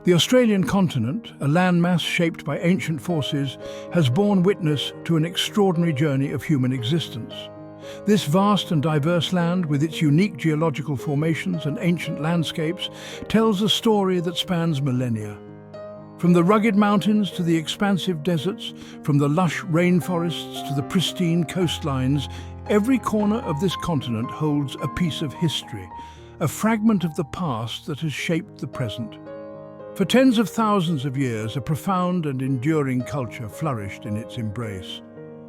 The Australian continent, a landmass shaped by ancient forces, has borne witness to an extraordinary journey of human existence. This vast and diverse land, with its unique geological formations and ancient landscapes, tells a story that spans millennia. From the rugged mountains to the expansive deserts, from the lush rainforests to the pristine coastlines, every corner of this continent holds a piece of history, a fragment of the past that has shaped the present. For tens of thousands of years, a profound and enduring culture flourished in its embrace.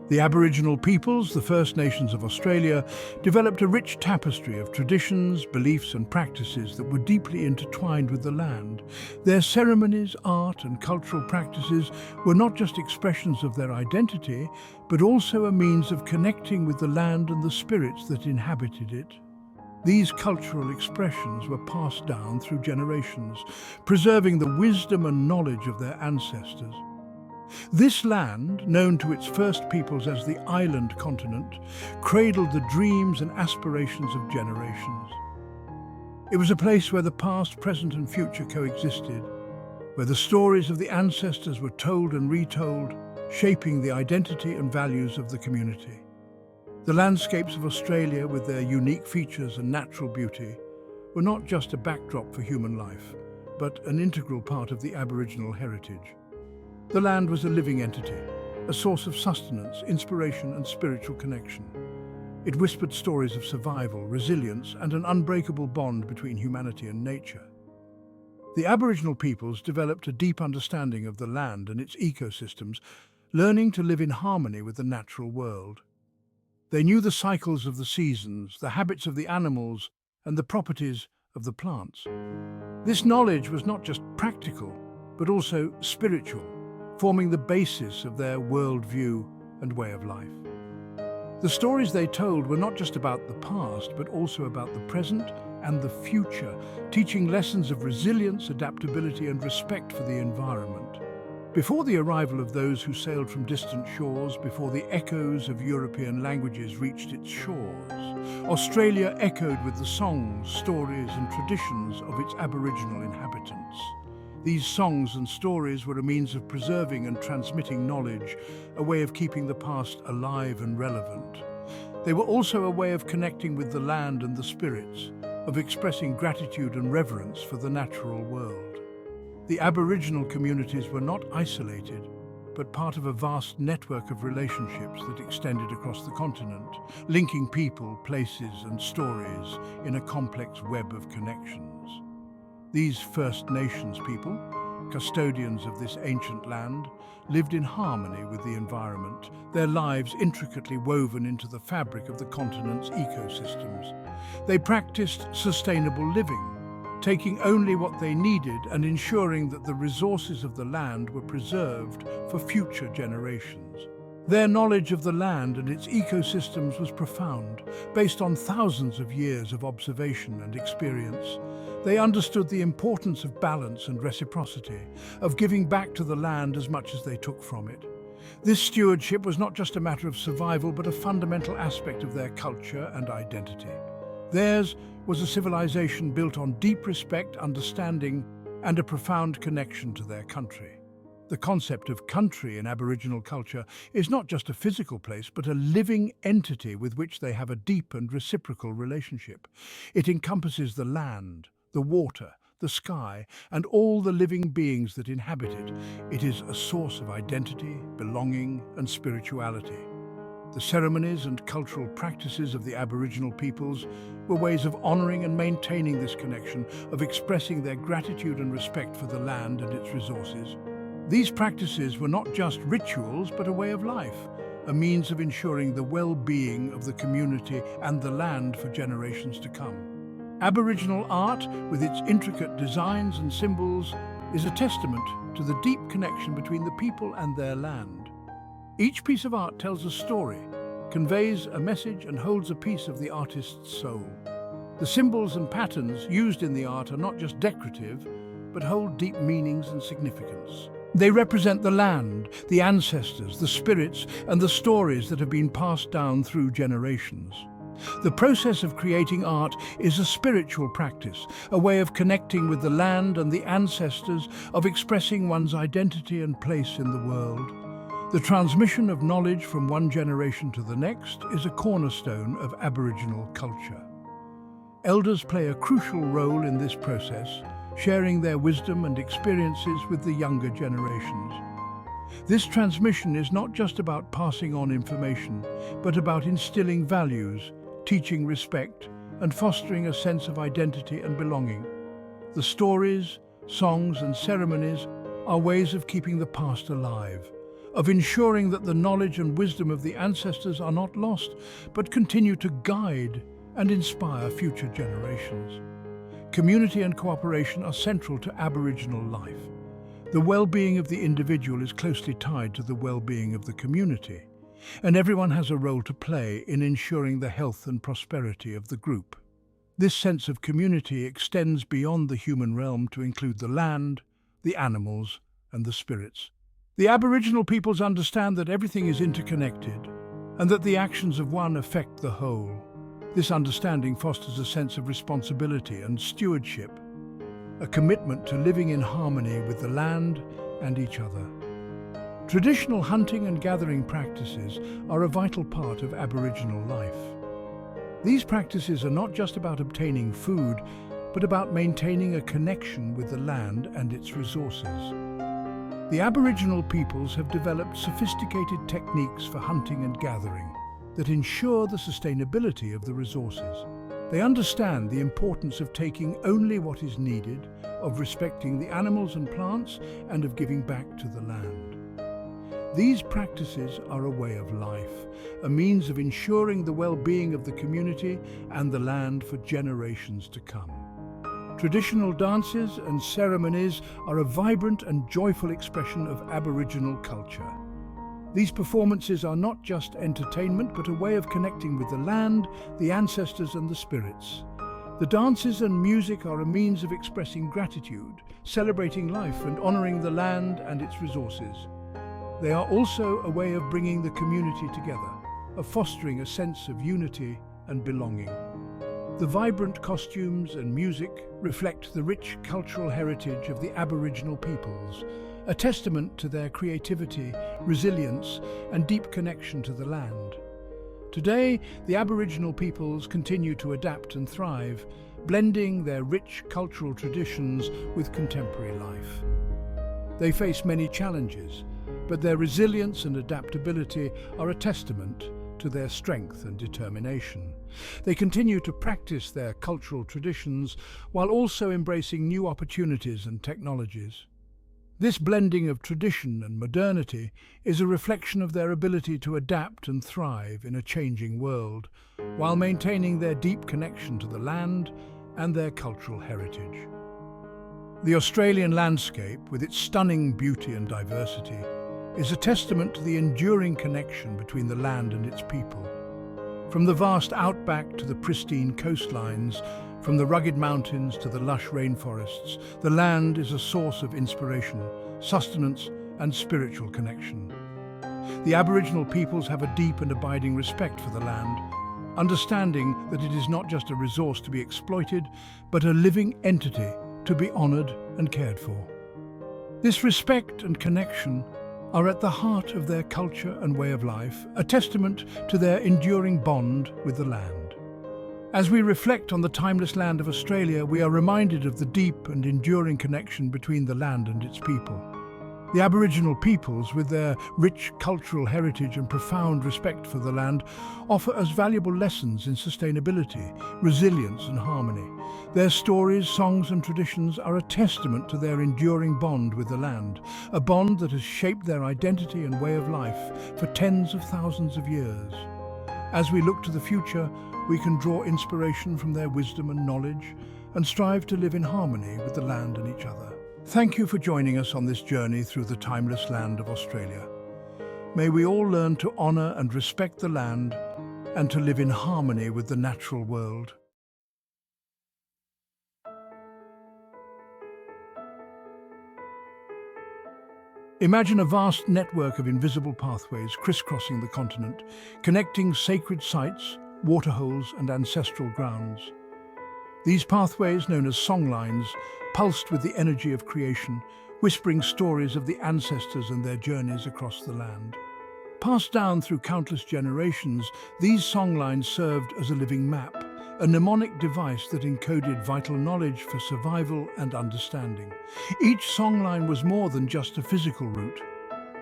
The Aboriginal peoples, the First Nations of Australia, developed a rich tapestry of traditions, beliefs and practices that were deeply intertwined with the land. Their ceremonies, art and cultural practices were not just expressions of their identity, but also a means of connecting with the land and the spirits that inhabited it. These cultural expressions were passed down through generations, preserving the wisdom and knowledge of their ancestors. This land, known to its first peoples as the island continent, cradled the dreams and aspirations of generations. It was a place where the past, present and future coexisted, where the stories of the ancestors were told and retold, shaping the identity and values of the community. The landscapes of Australia, with their unique features and natural beauty, were not just a backdrop for human life, but an integral part of the Aboriginal heritage. The land was a living entity, a source of sustenance, inspiration and spiritual connection. It whispered stories of survival, resilience and an unbreakable bond between humanity and nature. The Aboriginal peoples developed a deep understanding of the land and its ecosystems, learning to live in harmony with the natural world. They knew the cycles of the seasons, the habits of the animals, and the properties of the plants. This knowledge was not just practical, but also spiritual, forming the basis of their worldview and way of life. The stories they told were not just about the past, but also about the present and the future, teaching lessons of resilience, adaptability, and respect for the environment. Before the arrival of those who sailed from distant shores, before the echoes of European languages reached its shores, Australia echoed with the songs, stories and traditions of its Aboriginal inhabitants. These songs and stories were a means of preserving and transmitting knowledge, a way of keeping the past alive and relevant. They were also a way of connecting with the land and the spirits, of expressing gratitude and reverence for the natural world. The Aboriginal communities were not isolated, but part of a vast network of relationships that extended across the continent, linking people, places and stories in a complex web of connections. These First Nations people, custodians of this ancient land, lived in harmony with the environment, their lives intricately woven into the fabric of the continent's ecosystems. They practiced sustainable living, taking only what they needed and ensuring that the resources of the land were preserved for future generations. Their knowledge of the land and its ecosystems was profound, based on thousands of years of observation and experience. They understood the importance of balance and reciprocity, of giving back to the land as much as they took from it. This stewardship was not just a matter of survival, but a fundamental aspect of their culture and identity. Theirs was a civilization built on deep respect, understanding, and a profound connection to their country. The concept of country in Aboriginal culture is not just a physical place, but a living entity with which they have a deep and reciprocal relationship. It encompasses the land, the water, the sky, and all the living beings that inhabit it. It is a source of identity, belonging, and spirituality. The ceremonies and cultural practices of the Aboriginal peoples were ways of honouring and maintaining this connection, of expressing their gratitude and respect for the land and its resources. These practices were not just rituals, but a way of life, a means of ensuring the well-being of the community and the land for generations to come. Aboriginal art, with its intricate designs and symbols, is a testament to the deep connection between the people and their land. Each piece of art tells a story, conveys a message and holds a piece of the artist's soul. The symbols and patterns used in the art are not just decorative, but hold deep meanings and significance. They represent the land, the ancestors, the spirits, and the stories that have been passed down through generations. The process of creating art is a spiritual practice, a way of connecting with the land and the ancestors, of expressing one's identity and place in the world. The transmission of knowledge from one generation to the next is a cornerstone of Aboriginal culture. Elders play a crucial role in this process, sharing their wisdom and experiences with the younger generations. This transmission is not just about passing on information, but about instilling values, teaching respect, and fostering a sense of identity and belonging. The stories, songs, and ceremonies are ways of keeping the past alive, of ensuring that the knowledge and wisdom of the ancestors are not lost, but continue to guide and inspire future generations. Community and cooperation are central to Aboriginal life. The well-being of the individual is closely tied to the well-being of the community, and everyone has a role to play in ensuring the health and prosperity of the group. This sense of community extends beyond the human realm to include the land, the animals, and the spirits. The Aboriginal peoples understand that everything is interconnected, and that the actions of one affect the whole. This understanding fosters a sense of responsibility and stewardship, a commitment to living in harmony with the land and each other. Traditional hunting and gathering practices are a vital part of Aboriginal life. These practices are not just about obtaining food, but about maintaining a connection with the land and its resources. The Aboriginal peoples have developed sophisticated techniques for hunting and gathering that ensure the sustainability of the resources. They understand the importance of taking only what is needed, of respecting the animals and plants, and of giving back to the land. These practices are a way of life, a means of ensuring the well-being of the community and the land for generations to come. Traditional dances and ceremonies are a vibrant and joyful expression of Aboriginal culture. These performances are not just entertainment, but a way of connecting with the land, the ancestors, and the spirits. The dances and music are a means of expressing gratitude, celebrating life, and honoring the land and its resources. They are also a way of bringing the community together, of fostering a sense of unity and belonging. The vibrant costumes and music reflect the rich cultural heritage of the Aboriginal peoples, a testament to their creativity, resilience, and deep connection to the land. Today, the Aboriginal peoples continue to adapt and thrive, blending their rich cultural traditions with contemporary life. They face many challenges, but their resilience and adaptability are a testament to their strength and determination. They continue to practice their cultural traditions while also embracing new opportunities and technologies. This blending of tradition and modernity is a reflection of their ability to adapt and thrive in a changing world, while maintaining their deep connection to the land and their cultural heritage. The Australian landscape, with its stunning beauty and diversity, is a testament to the enduring connection between the land and its people. From the vast outback to the pristine coastlines, from the rugged mountains to the lush rainforests, the land is a source of inspiration, sustenance, and spiritual connection. The Aboriginal peoples have a deep and abiding respect for the land, understanding that it is not just a resource to be exploited, but a living entity to be honoured and cared for. This respect and connection are at the heart of their culture and way of life, a testament to their enduring bond with the land. As we reflect on the timeless land of Australia, we are reminded of the deep and enduring connection between the land and its people. The Aboriginal peoples, with their rich cultural heritage and profound respect for the land, offer us valuable lessons in sustainability, resilience, and harmony. Their stories, songs, and traditions are a testament to their enduring bond with the land, a bond that has shaped their identity and way of life for tens of thousands of years. As we look to the future, we can draw inspiration from their wisdom and knowledge and strive to live in harmony with the land and each other. Thank you for joining us on this journey through the timeless land of Australia. May we all learn to honour and respect the land and to live in harmony with the natural world. Imagine a vast network of invisible pathways crisscrossing the continent, connecting sacred sites waterholes, and ancestral grounds. These pathways, known as songlines, pulsed with the energy of creation, whispering stories of the ancestors and their journeys across the land. Passed down through countless generations, these songlines served as a living map, a mnemonic device that encoded vital knowledge for survival and understanding. Each songline was more than just a physical route.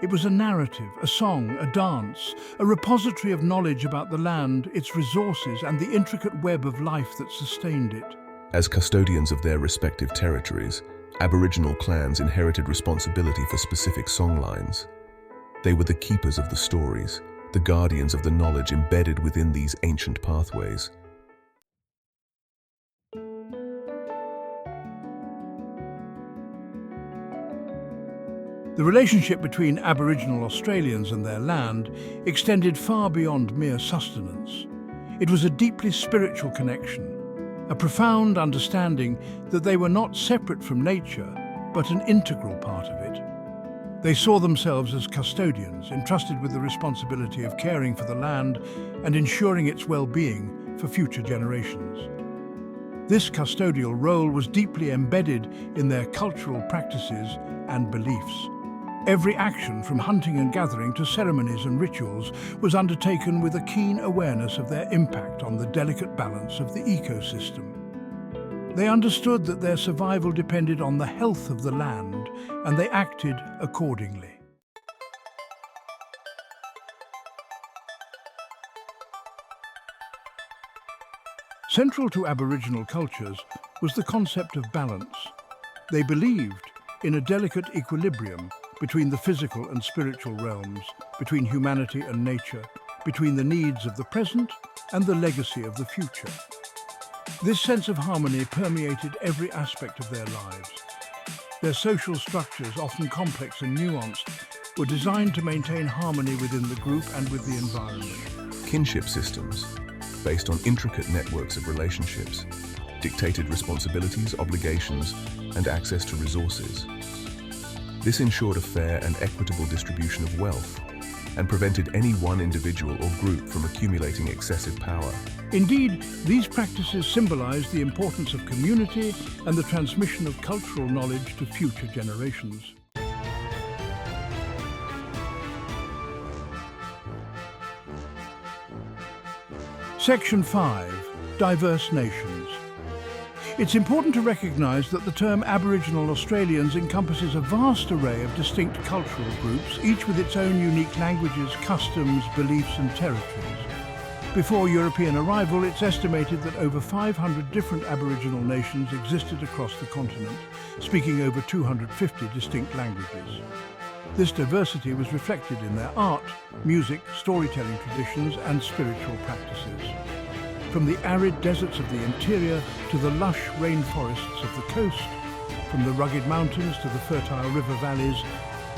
It was a narrative, a song, a dance, a repository of knowledge about the land, its resources, and the intricate web of life that sustained it. As custodians of their respective territories, Aboriginal clans inherited responsibility for specific songlines. They were the keepers of the stories, the guardians of the knowledge embedded within these ancient pathways. The relationship between Aboriginal Australians and their land extended far beyond mere sustenance. It was a deeply spiritual connection, a profound understanding that they were not separate from nature, but an integral part of it. They saw themselves as custodians, entrusted with the responsibility of caring for the land and ensuring its well-being for future generations. This custodial role was deeply embedded in their cultural practices and beliefs. Every action, from hunting and gathering to ceremonies and rituals, was undertaken with a keen awareness of their impact on the delicate balance of the ecosystem. They understood that their survival depended on the health of the land, and they acted accordingly. Central to Aboriginal cultures was the concept of balance. They believed in a delicate equilibrium between the physical and spiritual realms, between humanity and nature, between the needs of the present and the legacy of the future. This sense of harmony permeated every aspect of their lives. Their social structures, often complex and nuanced, were designed to maintain harmony within the group and with the environment. Kinship systems, based on intricate networks of relationships, dictated responsibilities, obligations, and access to resources. This ensured a fair and equitable distribution of wealth and prevented any one individual or group from accumulating excessive power. Indeed, these practices symbolize the importance of community and the transmission of cultural knowledge to future generations. Section 5. Diverse Nations. It's important to recognise that the term Aboriginal Australians encompasses a vast array of distinct cultural groups, each with its own unique languages, customs, beliefs and territories. Before European arrival, it's estimated that over 500 different Aboriginal nations existed across the continent, speaking over 250 distinct languages. This diversity was reflected in their art, music, storytelling traditions and spiritual practices. From the arid deserts of the interior to the lush rainforests of the coast, from the rugged mountains to the fertile river valleys,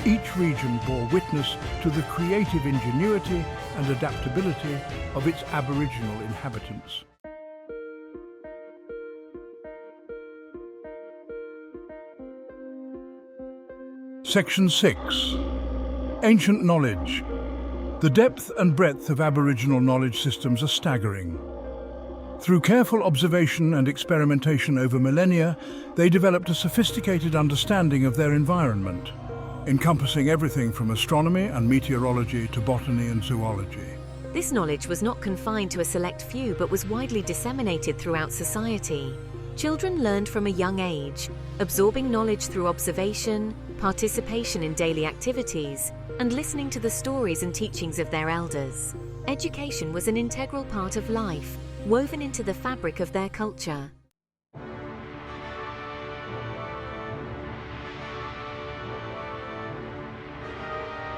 each region bore witness to the creative ingenuity and adaptability of its Aboriginal inhabitants. Section 6. Ancient Knowledge. The depth and breadth of Aboriginal knowledge systems are staggering. Through careful observation and experimentation over millennia, they developed a sophisticated understanding of their environment, encompassing everything from astronomy and meteorology to botany and zoology. This knowledge was not confined to a select few but was widely disseminated throughout society. Children learned from a young age, absorbing knowledge through observation, participation in daily activities, and listening to the stories and teachings of their elders. Education was an integral part of life, woven into the fabric of their culture.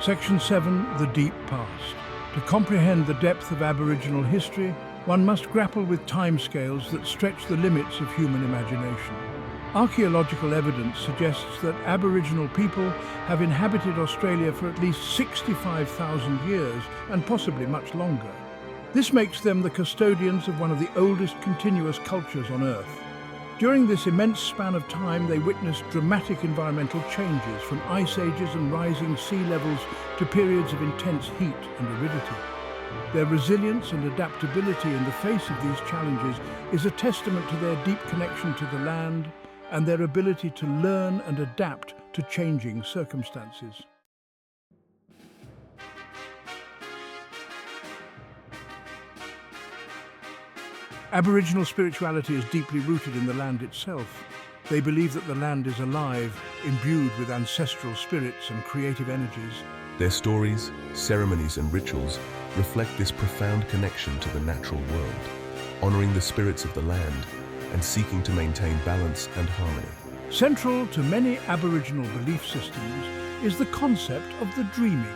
Section 7. The Deep Past. To comprehend the depth of Aboriginal history, one must grapple with timescales that stretch the limits of human imagination. Archaeological evidence suggests that Aboriginal people have inhabited Australia for at least 65,000 years and possibly much longer. This makes them the custodians of one of the oldest continuous cultures on Earth. During this immense span of time, they witnessed dramatic environmental changes, from ice ages and rising sea levels to periods of intense heat and aridity. Their resilience and adaptability in the face of these challenges is a testament to their deep connection to the land and their ability to learn and adapt to changing circumstances. Aboriginal spirituality is deeply rooted in the land itself. They believe that the land is alive, imbued with ancestral spirits and creative energies. Their stories, ceremonies and rituals reflect this profound connection to the natural world, honoring the spirits of the land and seeking to maintain balance and harmony. Central to many Aboriginal belief systems is the concept of the dreaming.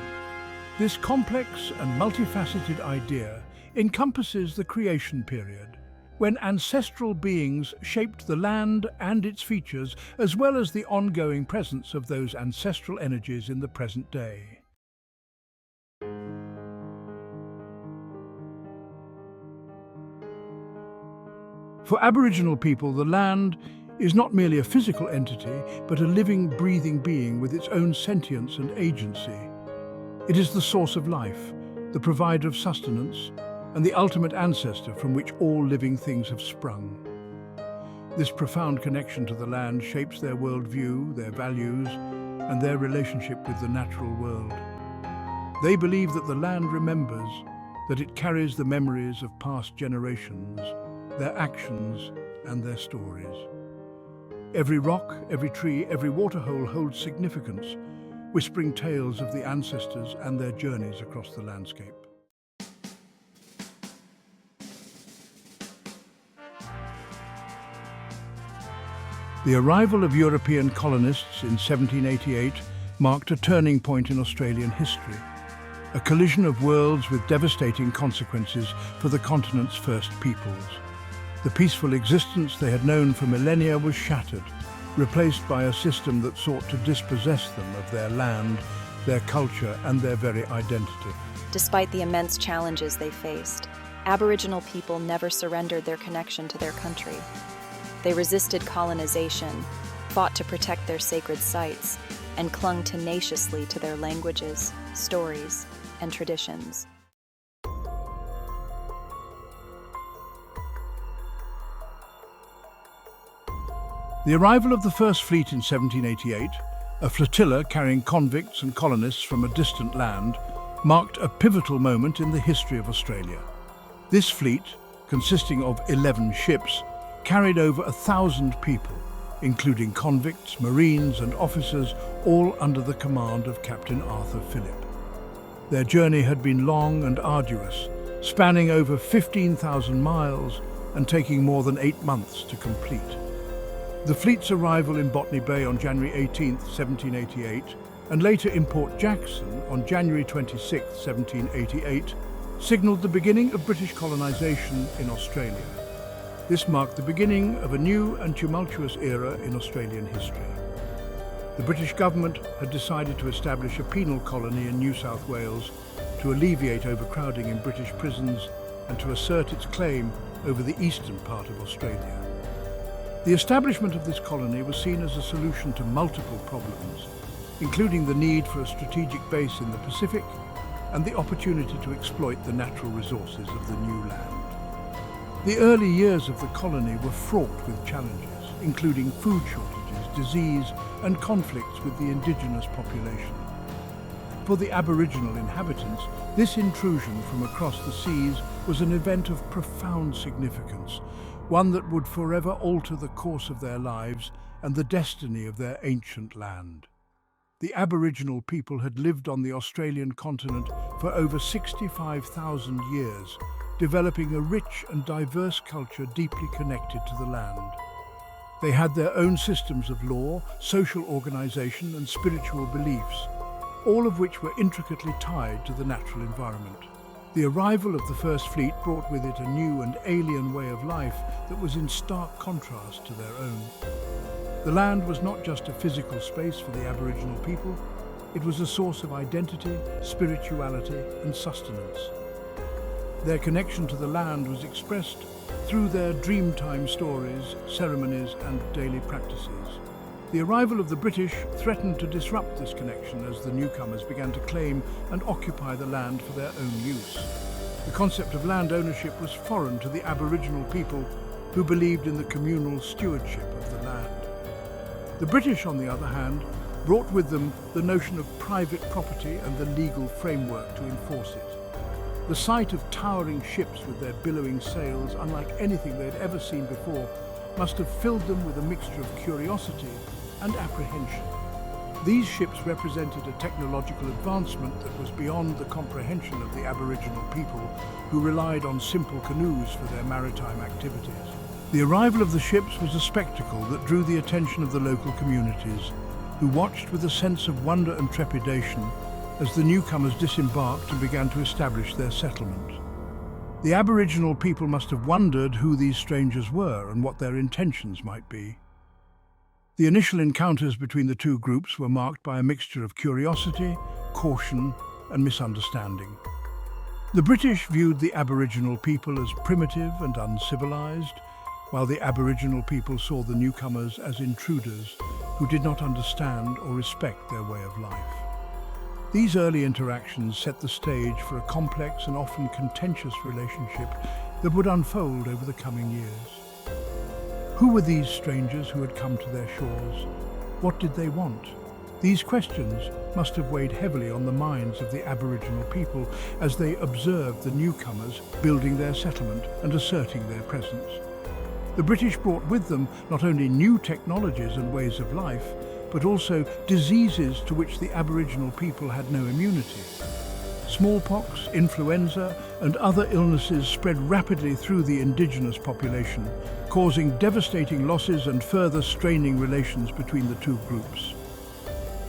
This complex and multifaceted idea encompasses the creation period, when ancestral beings shaped the land and its features, as well as the ongoing presence of those ancestral energies in the present day. For Aboriginal people, the land is not merely a physical entity, but a living, breathing being with its own sentience and agency. It is the source of life, the provider of sustenance, and the ultimate ancestor from which all living things have sprung. This profound connection to the land shapes their worldview, their values, and their relationship with the natural world. They believe that the land remembers, that it carries the memories of past generations, their actions, and their stories. Every rock, every tree, every waterhole holds significance, whispering tales of the ancestors and their journeys across the landscape. The arrival of European colonists in 1788 marked a turning point in Australian history, a collision of worlds with devastating consequences for the continent's first peoples. The peaceful existence they had known for millennia was shattered, replaced by a system that sought to dispossess them of their land, their culture, and their very identity. Despite the immense challenges they faced, Aboriginal people never surrendered their connection to their country. They resisted colonization, fought to protect their sacred sites, and clung tenaciously to their languages, stories, and traditions. The arrival of the First Fleet in 1788, a flotilla carrying convicts and colonists from a distant land, marked a pivotal moment in the history of Australia. This fleet, consisting of 11 ships, carried over 1,000 people, including convicts, marines and officers, all under the command of Captain Arthur Phillip. Their journey had been long and arduous, spanning over 15,000 miles and taking more than 8 months to complete. The fleet's arrival in Botany Bay on January 18, 1788, and later in Port Jackson on January 26, 1788, signalled the beginning of British colonisation in Australia. This marked the beginning of a new and tumultuous era in Australian history. The British government had decided to establish a penal colony in New South Wales to alleviate overcrowding in British prisons and to assert its claim over the eastern part of Australia. The establishment of this colony was seen as a solution to multiple problems, including the need for a strategic base in the Pacific and the opportunity to exploit the natural resources of the new land. The early years of the colony were fraught with challenges, including food shortages, disease, and conflicts with the indigenous population. For the Aboriginal inhabitants, this intrusion from across the seas was an event of profound significance, one that would forever alter the course of their lives and the destiny of their ancient land. The Aboriginal people had lived on the Australian continent for over 65,000 years, developing a rich and diverse culture deeply connected to the land. They had their own systems of law, social organisation and spiritual beliefs, all of which were intricately tied to the natural environment. The arrival of the First Fleet brought with it a new and alien way of life that was in stark contrast to their own. The land was not just a physical space for the Aboriginal people, it was a source of identity, spirituality and sustenance. Their connection to the land was expressed through their Dreamtime stories, ceremonies and daily practices. The arrival of the British threatened to disrupt this connection as the newcomers began to claim and occupy the land for their own use. The concept of land ownership was foreign to the Aboriginal people who believed in the communal stewardship of the land. The British, on the other hand, brought with them the notion of private property and the legal framework to enforce it. The sight of towering ships with their billowing sails, unlike anything they'd ever seen before, must have filled them with a mixture of curiosity and apprehension. These ships represented a technological advancement that was beyond the comprehension of the Aboriginal people, who relied on simple canoes for their maritime activities. The arrival of the ships was a spectacle that drew the attention of the local communities, who watched with a sense of wonder and trepidation as the newcomers disembarked and began to establish their settlement. The Aboriginal people must have wondered who these strangers were and what their intentions might be. The initial encounters between the two groups were marked by a mixture of curiosity, caution, and misunderstanding. The British viewed the Aboriginal people as primitive and uncivilized, while the Aboriginal people saw the newcomers as intruders who did not understand or respect their way of life. These early interactions set the stage for a complex and often contentious relationship that would unfold over the coming years. Who were these strangers who had come to their shores? What did they want? These questions must have weighed heavily on the minds of the Aboriginal people as they observed the newcomers building their settlement and asserting their presence. The British brought with them not only new technologies and ways of life, but also diseases to which the Aboriginal people had no immunity. Smallpox, influenza, and other illnesses spread rapidly through the indigenous population, causing devastating losses and further straining relations between the two groups.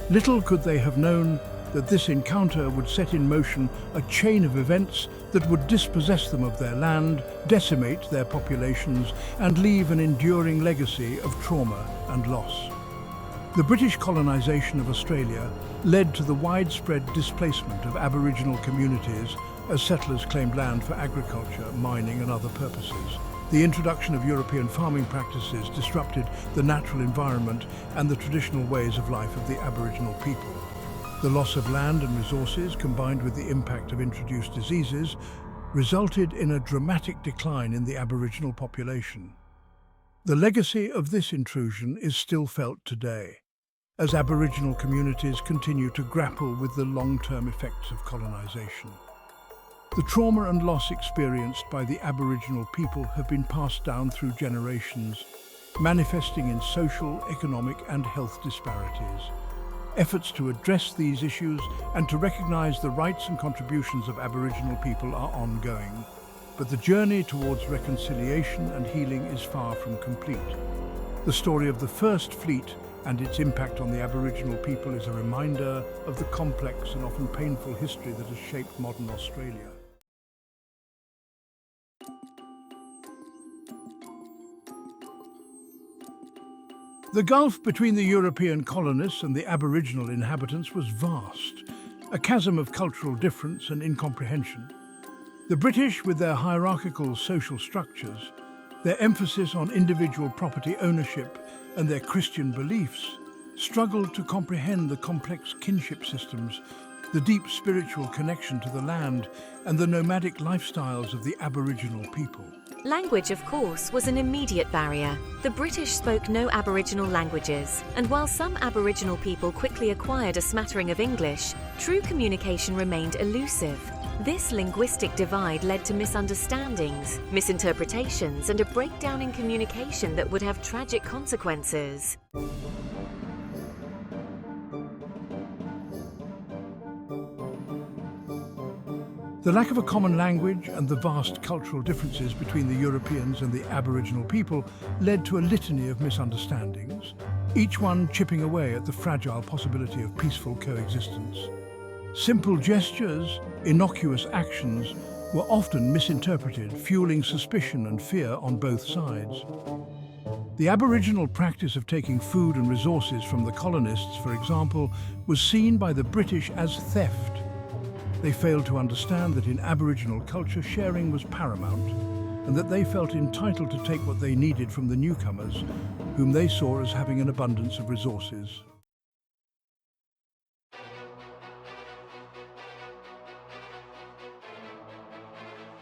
Little could they have known that this encounter would set in motion a chain of events that would dispossess them of their land, decimate their populations, and leave an enduring legacy of trauma and loss. The British colonisation of Australia led to the widespread displacement of Aboriginal communities as settlers claimed land for agriculture, mining and other purposes. The introduction of European farming practices disrupted the natural environment and the traditional ways of life of the Aboriginal people. The loss of land and resources, combined with the impact of introduced diseases, resulted in a dramatic decline in the Aboriginal population. The legacy of this intrusion is still felt today, as Aboriginal communities continue to grapple with the long-term effects of colonisation. The trauma and loss experienced by the Aboriginal people have been passed down through generations, manifesting in social, economic and health disparities. Efforts to address these issues and to recognise the rights and contributions of Aboriginal people are ongoing, but the journey towards reconciliation and healing is far from complete. The story of the First Fleet and its impact on the Aboriginal people is a reminder of the complex and often painful history that has shaped modern Australia. The gulf between the European colonists and the Aboriginal inhabitants was vast, a chasm of cultural difference and incomprehension. The British, with their hierarchical social structures, their emphasis on individual property ownership and their Christian beliefs, struggled to comprehend the complex kinship systems, the deep spiritual connection to the land, and the nomadic lifestyles of the Aboriginal people. Language, of course, was an immediate barrier. The British spoke no Aboriginal languages, and while some Aboriginal people quickly acquired a smattering of English, true communication remained elusive. This linguistic divide led to misunderstandings, misinterpretations, and a breakdown in communication that would have tragic consequences. The lack of a common language and the vast cultural differences between the Europeans and the Aboriginal people led to a litany of misunderstandings, each one chipping away at the fragile possibility of peaceful coexistence. Simple gestures, innocuous actions, were often misinterpreted, fueling suspicion and fear on both sides. The Aboriginal practice of taking food and resources from the colonists, for example, was seen by the British as theft. They failed to understand that in Aboriginal culture sharing was paramount, and that they felt entitled to take what they needed from the newcomers, whom they saw as having an abundance of resources.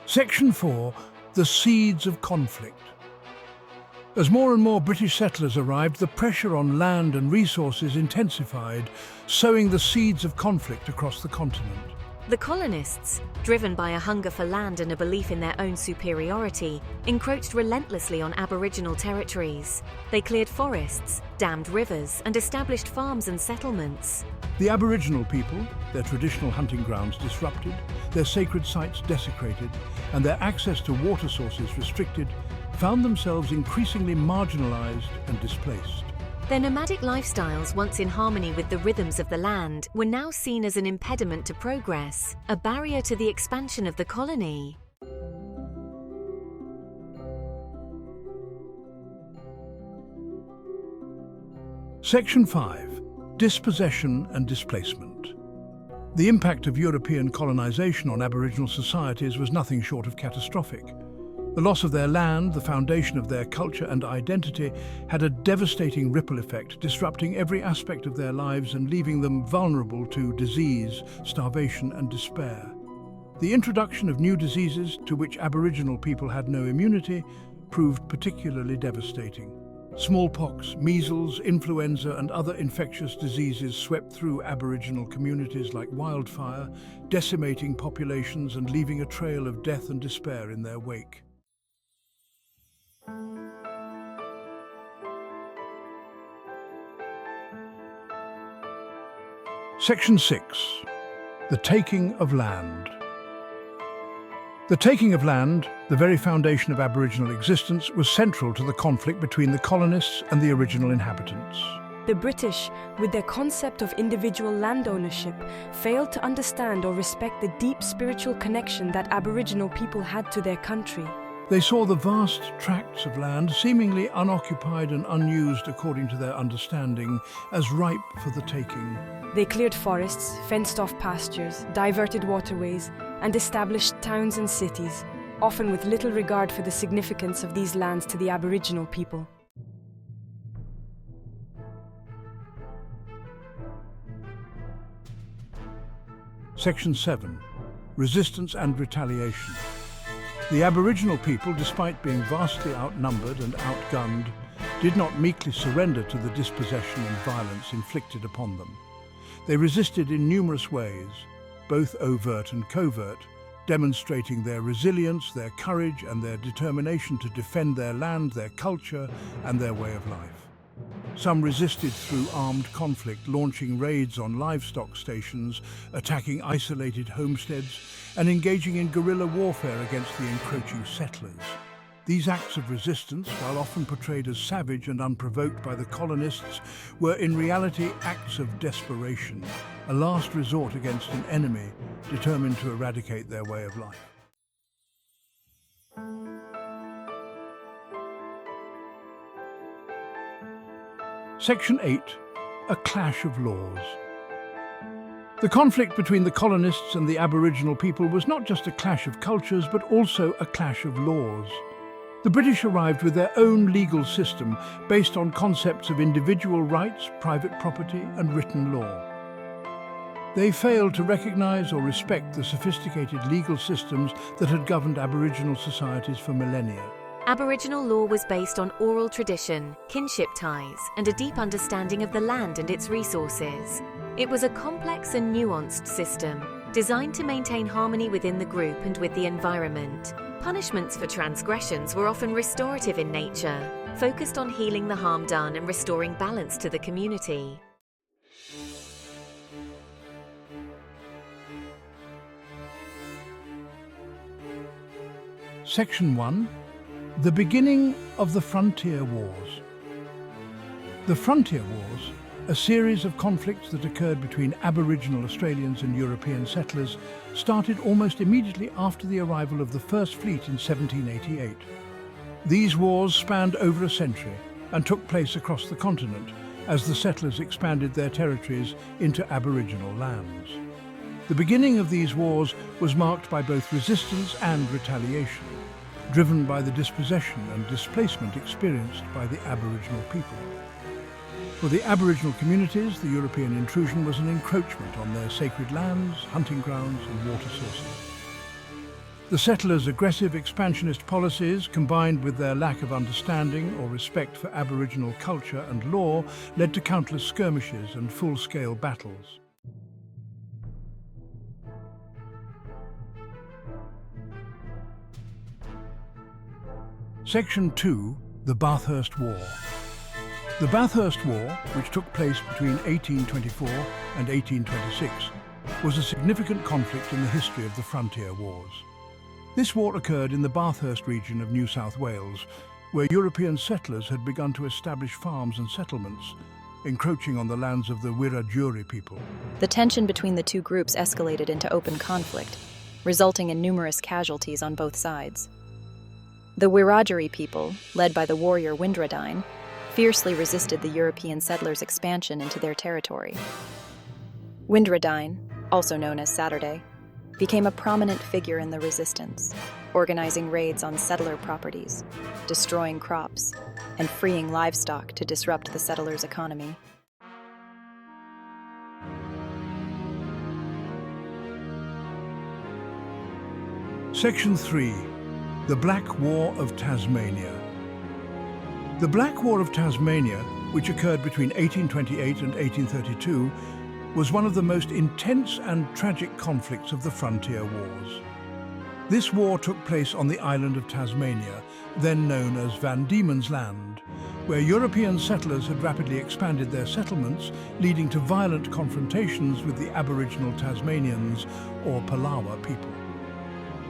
Section 4. The Seeds of Conflict. As more and more British settlers arrived, the pressure on land and resources intensified, sowing the seeds of conflict across the continent. The colonists, driven by a hunger for land and a belief in their own superiority, encroached relentlessly on Aboriginal territories. They cleared forests, dammed rivers, and established farms and settlements. The Aboriginal people, their traditional hunting grounds disrupted, their sacred sites desecrated, and their access to water sources restricted, found themselves increasingly marginalised and displaced. Their nomadic lifestyles, once in harmony with the rhythms of the land, were now seen as an impediment to progress, a barrier to the expansion of the colony. Section 5. Dispossession and Displacement. The impact of European colonisation on Aboriginal societies was nothing short of catastrophic. The loss of their land, the foundation of their culture and identity, had a devastating ripple effect, disrupting every aspect of their lives and leaving them vulnerable to disease, starvation and despair. The introduction of new diseases to which Aboriginal people had no immunity proved particularly devastating. Smallpox, measles, influenza and other infectious diseases swept through Aboriginal communities like wildfire, decimating populations and leaving a trail of death and despair in their wake. Section 6. The Taking of Land. The taking of land, the very foundation of Aboriginal existence, was central to the conflict between the colonists and the original inhabitants. The British, with their concept of individual land ownership, failed to understand or respect the deep spiritual connection that Aboriginal people had to their country. They saw the vast tracts of land, seemingly unoccupied and unused according to their understanding, as ripe for the taking. They cleared forests, fenced off pastures, diverted waterways, and established towns and cities, often with little regard for the significance of these lands to the Aboriginal people. Section 7. Resistance and Retaliation. The Aboriginal people, despite being vastly outnumbered and outgunned, did not meekly surrender to the dispossession and violence inflicted upon them. They resisted in numerous ways, both overt and covert, demonstrating their resilience, their courage, and their determination to defend their land, their culture, and their way of life. Some resisted through armed conflict, launching raids on livestock stations, attacking isolated homesteads, and engaging in guerrilla warfare against the encroaching settlers. These acts of resistance, while often portrayed as savage and unprovoked by the colonists, were in reality acts of desperation, a last resort against an enemy determined to eradicate their way of life. Section 8. A Clash of Laws. The conflict between the colonists and the Aboriginal people was not just a clash of cultures, but also a clash of laws. The British arrived with their own legal system based on concepts of individual rights, private property, and written law. They failed to recognise or respect the sophisticated legal systems that had governed Aboriginal societies for millennia. Aboriginal law was based on oral tradition, kinship ties, and a deep understanding of the land and its resources. It was a complex and nuanced system, designed to maintain harmony within the group and with the environment. Punishments for transgressions were often restorative in nature, focused on healing the harm done and restoring balance to the community. Section 1. The beginning of the Frontier Wars. The Frontier Wars, a series of conflicts that occurred between Aboriginal Australians and European settlers, started almost immediately after the arrival of the First Fleet in 1788. These wars spanned over a century and took place across the continent as the settlers expanded their territories into Aboriginal lands. The beginning of these wars was marked by both resistance and retaliation, driven by the dispossession and displacement experienced by the Aboriginal people. For the Aboriginal communities, the European intrusion was an encroachment on their sacred lands, hunting grounds and water sources. The settlers' aggressive expansionist policies, combined with their lack of understanding or respect for Aboriginal culture and law, led to countless skirmishes and full-scale battles. Section 2. The Bathurst War. The Bathurst War, which took place between 1824 and 1826, was a significant conflict in the history of the frontier wars. This war occurred in the Bathurst region of New South Wales, where European settlers had begun to establish farms and settlements, encroaching on the lands of the Wiradjuri people. The tension between the two groups escalated into open conflict, resulting in numerous casualties on both sides. The Wiradjuri people, led by the warrior Windradine, fiercely resisted the European settlers' expansion into their territory. Windradine, also known as Saturday, became a prominent figure in the resistance, organizing raids on settler properties, destroying crops, and freeing livestock to disrupt the settlers' economy. Section 3. The Black War of Tasmania. The Black War of Tasmania, which occurred between 1828 and 1832, was one of the most intense and tragic conflicts of the frontier wars. This war took place on the island of Tasmania, then known as Van Diemen's Land, where European settlers had rapidly expanded their settlements, leading to violent confrontations with the Aboriginal Tasmanians, or Palawa people.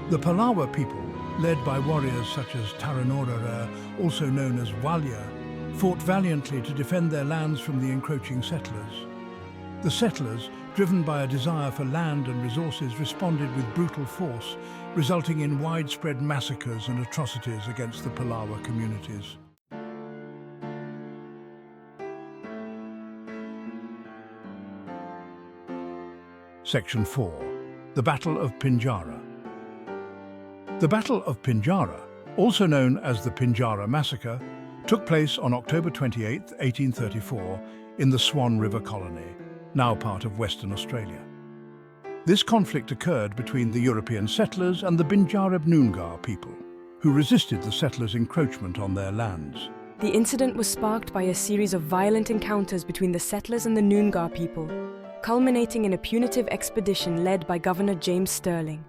The Palawa people, led by warriors such as Taranorara, also known as Walya, fought valiantly to defend their lands from the encroaching settlers. The settlers, driven by a desire for land and resources, responded with brutal force, resulting in widespread massacres and atrocities against the Palawa communities. Section 4. The Battle of Pinjarra. The Battle of Pinjarra, also known as the Pinjarra Massacre, took place on October 28, 1834, in the Swan River Colony, now part of Western Australia. This conflict occurred between the European settlers and the Binjarab Noongar people, who resisted the settlers' encroachment on their lands. The incident was sparked by a series of violent encounters between the settlers and the Noongar people, culminating in a punitive expedition led by Governor James Stirling.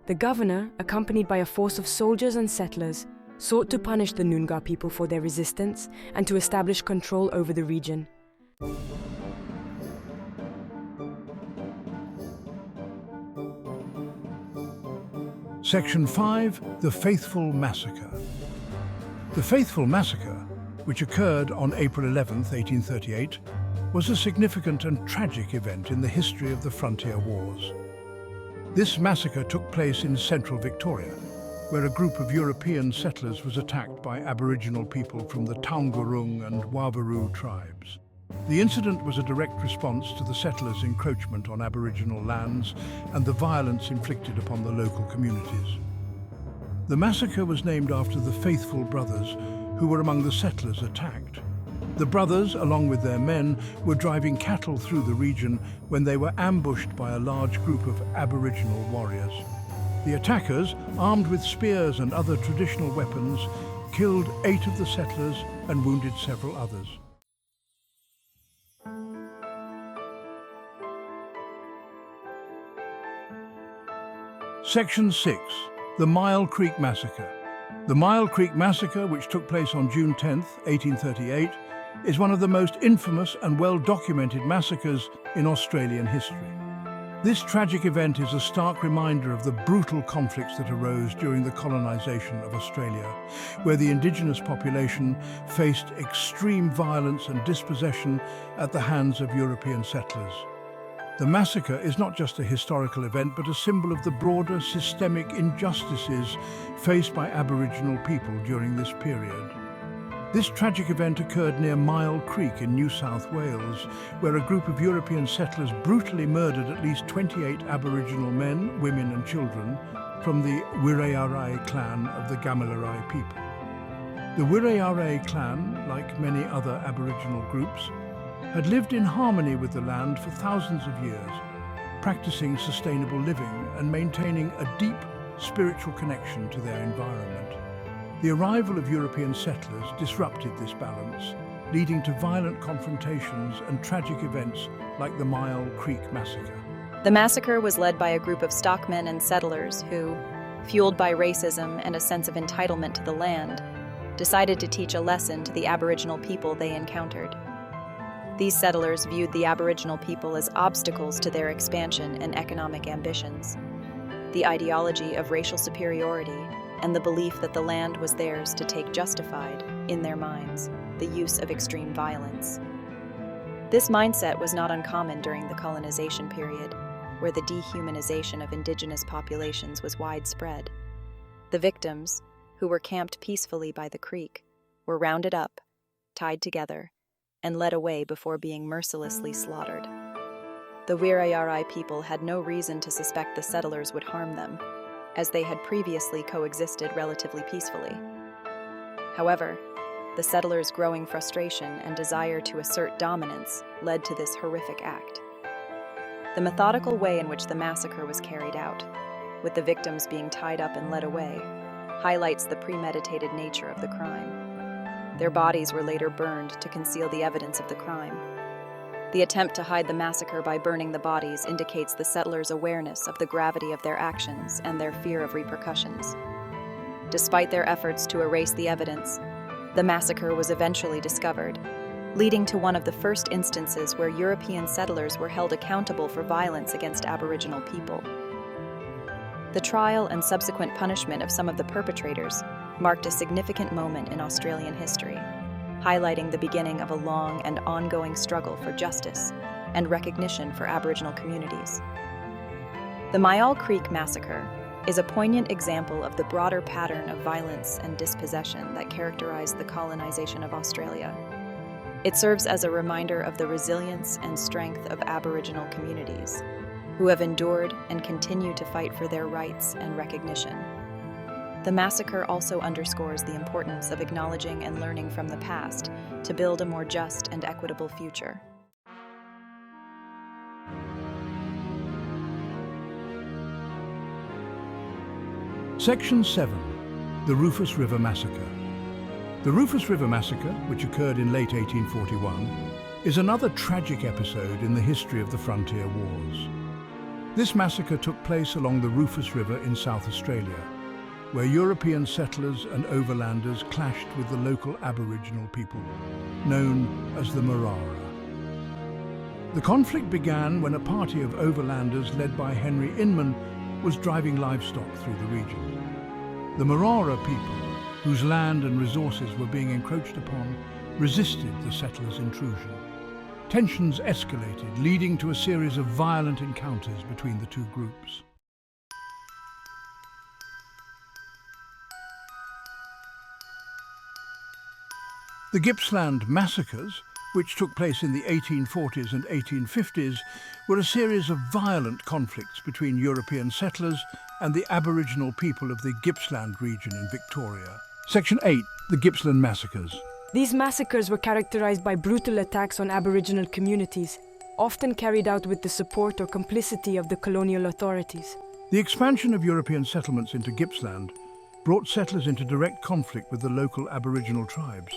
The governor, accompanied by a force of soldiers and settlers, sought to punish the Noongar people for their resistance and to establish control over the region. Section 5. The Faithfull Massacre. The Faithfull Massacre, which occurred on April 11, 1838, was a significant and tragic event in the history of the frontier wars. This massacre took place in central Victoria, where a group of European settlers was attacked by Aboriginal people from the Taungurung and Wavaroo tribes. The incident was a direct response to the settlers' encroachment on Aboriginal lands and the violence inflicted upon the local communities. The massacre was named after the Faithfull brothers, who were among the settlers attacked. The brothers, along with their men, were driving cattle through the region when they were ambushed by a large group of Aboriginal warriors. The attackers, armed with spears and other traditional weapons, killed 8 of the settlers and wounded several others. Section 6. The Myall Creek Massacre. The Myall Creek Massacre, which took place on June 10, 1838, is one of the most infamous and well-documented massacres in Australian history. This tragic event is a stark reminder of the brutal conflicts that arose during the colonisation of Australia, where the indigenous population faced extreme violence and dispossession at the hands of European settlers. The massacre is not just a historical event, but a symbol of the broader systemic injustices faced by Aboriginal people during this period. This tragic event occurred near Myall Creek in New South Wales, where a group of European settlers brutally murdered at least 28 Aboriginal men, women and children from the Wiradjuri clan of the Gamilaroi people. The Wiradjuri clan, like many other Aboriginal groups, had lived in harmony with the land for thousands of years, practicing sustainable living and maintaining a deep spiritual connection to their environment. The arrival of European settlers disrupted this balance, leading to violent confrontations and tragic events like the Myall Creek Massacre. The massacre was led by a group of stockmen and settlers who, fueled by racism and a sense of entitlement to the land, decided to teach a lesson to the Aboriginal people they encountered. These settlers viewed the Aboriginal people as obstacles to their expansion and economic ambitions. The ideology of racial superiority and the belief that the land was theirs to take justified, in their minds, the use of extreme violence. This mindset was not uncommon during the colonization period, where the dehumanization of indigenous populations was widespread. The victims, who were camped peacefully by the creek, were rounded up, tied together, and led away before being mercilessly slaughtered. The Wirrayarai people had no reason to suspect the settlers would harm them, as they had previously coexisted relatively peacefully. However, the settlers' growing frustration and desire to assert dominance led to this horrific act. The methodical way in which the massacre was carried out, with the victims being tied up and led away, highlights the premeditated nature of the crime. Their bodies were later burned to conceal the evidence of the crime. The attempt to hide the massacre by burning the bodies indicates the settlers' awareness of the gravity of their actions and their fear of repercussions. Despite their efforts to erase the evidence, the massacre was eventually discovered, leading to one of the first instances where European settlers were held accountable for violence against Aboriginal people. The trial and subsequent punishment of some of the perpetrators marked a significant moment in Australian history, highlighting the beginning of a long and ongoing struggle for justice and recognition for Aboriginal communities. The Myall Creek Massacre is a poignant example of the broader pattern of violence and dispossession that characterized the colonization of Australia. It serves as a reminder of the resilience and strength of Aboriginal communities, who have endured and continue to fight for their rights and recognition. The massacre also underscores the importance of acknowledging and learning from the past to build a more just and equitable future. Section 7. The Rufus River Massacre. The Rufus River Massacre, which occurred in late 1841, is another tragic episode in the history of the frontier wars. This massacre took place along the Rufus River in South Australia, where European settlers and overlanders clashed with the local Aboriginal people, known as the Marara. The conflict began when a party of overlanders led by Henry Inman was driving livestock through the region. The Marara people, whose land and resources were being encroached upon, resisted the settlers' intrusion. Tensions escalated, leading to a series of violent encounters between the two groups. The Gippsland Massacres, which took place in the 1840s and 1850s, were a series of violent conflicts between European settlers and the Aboriginal people of the Gippsland region in Victoria. Section 8. The Gippsland Massacres. These massacres were characterized by brutal attacks on Aboriginal communities, often carried out with the support or complicity of the colonial authorities. The expansion of European settlements into Gippsland brought settlers into direct conflict with the local Aboriginal tribes,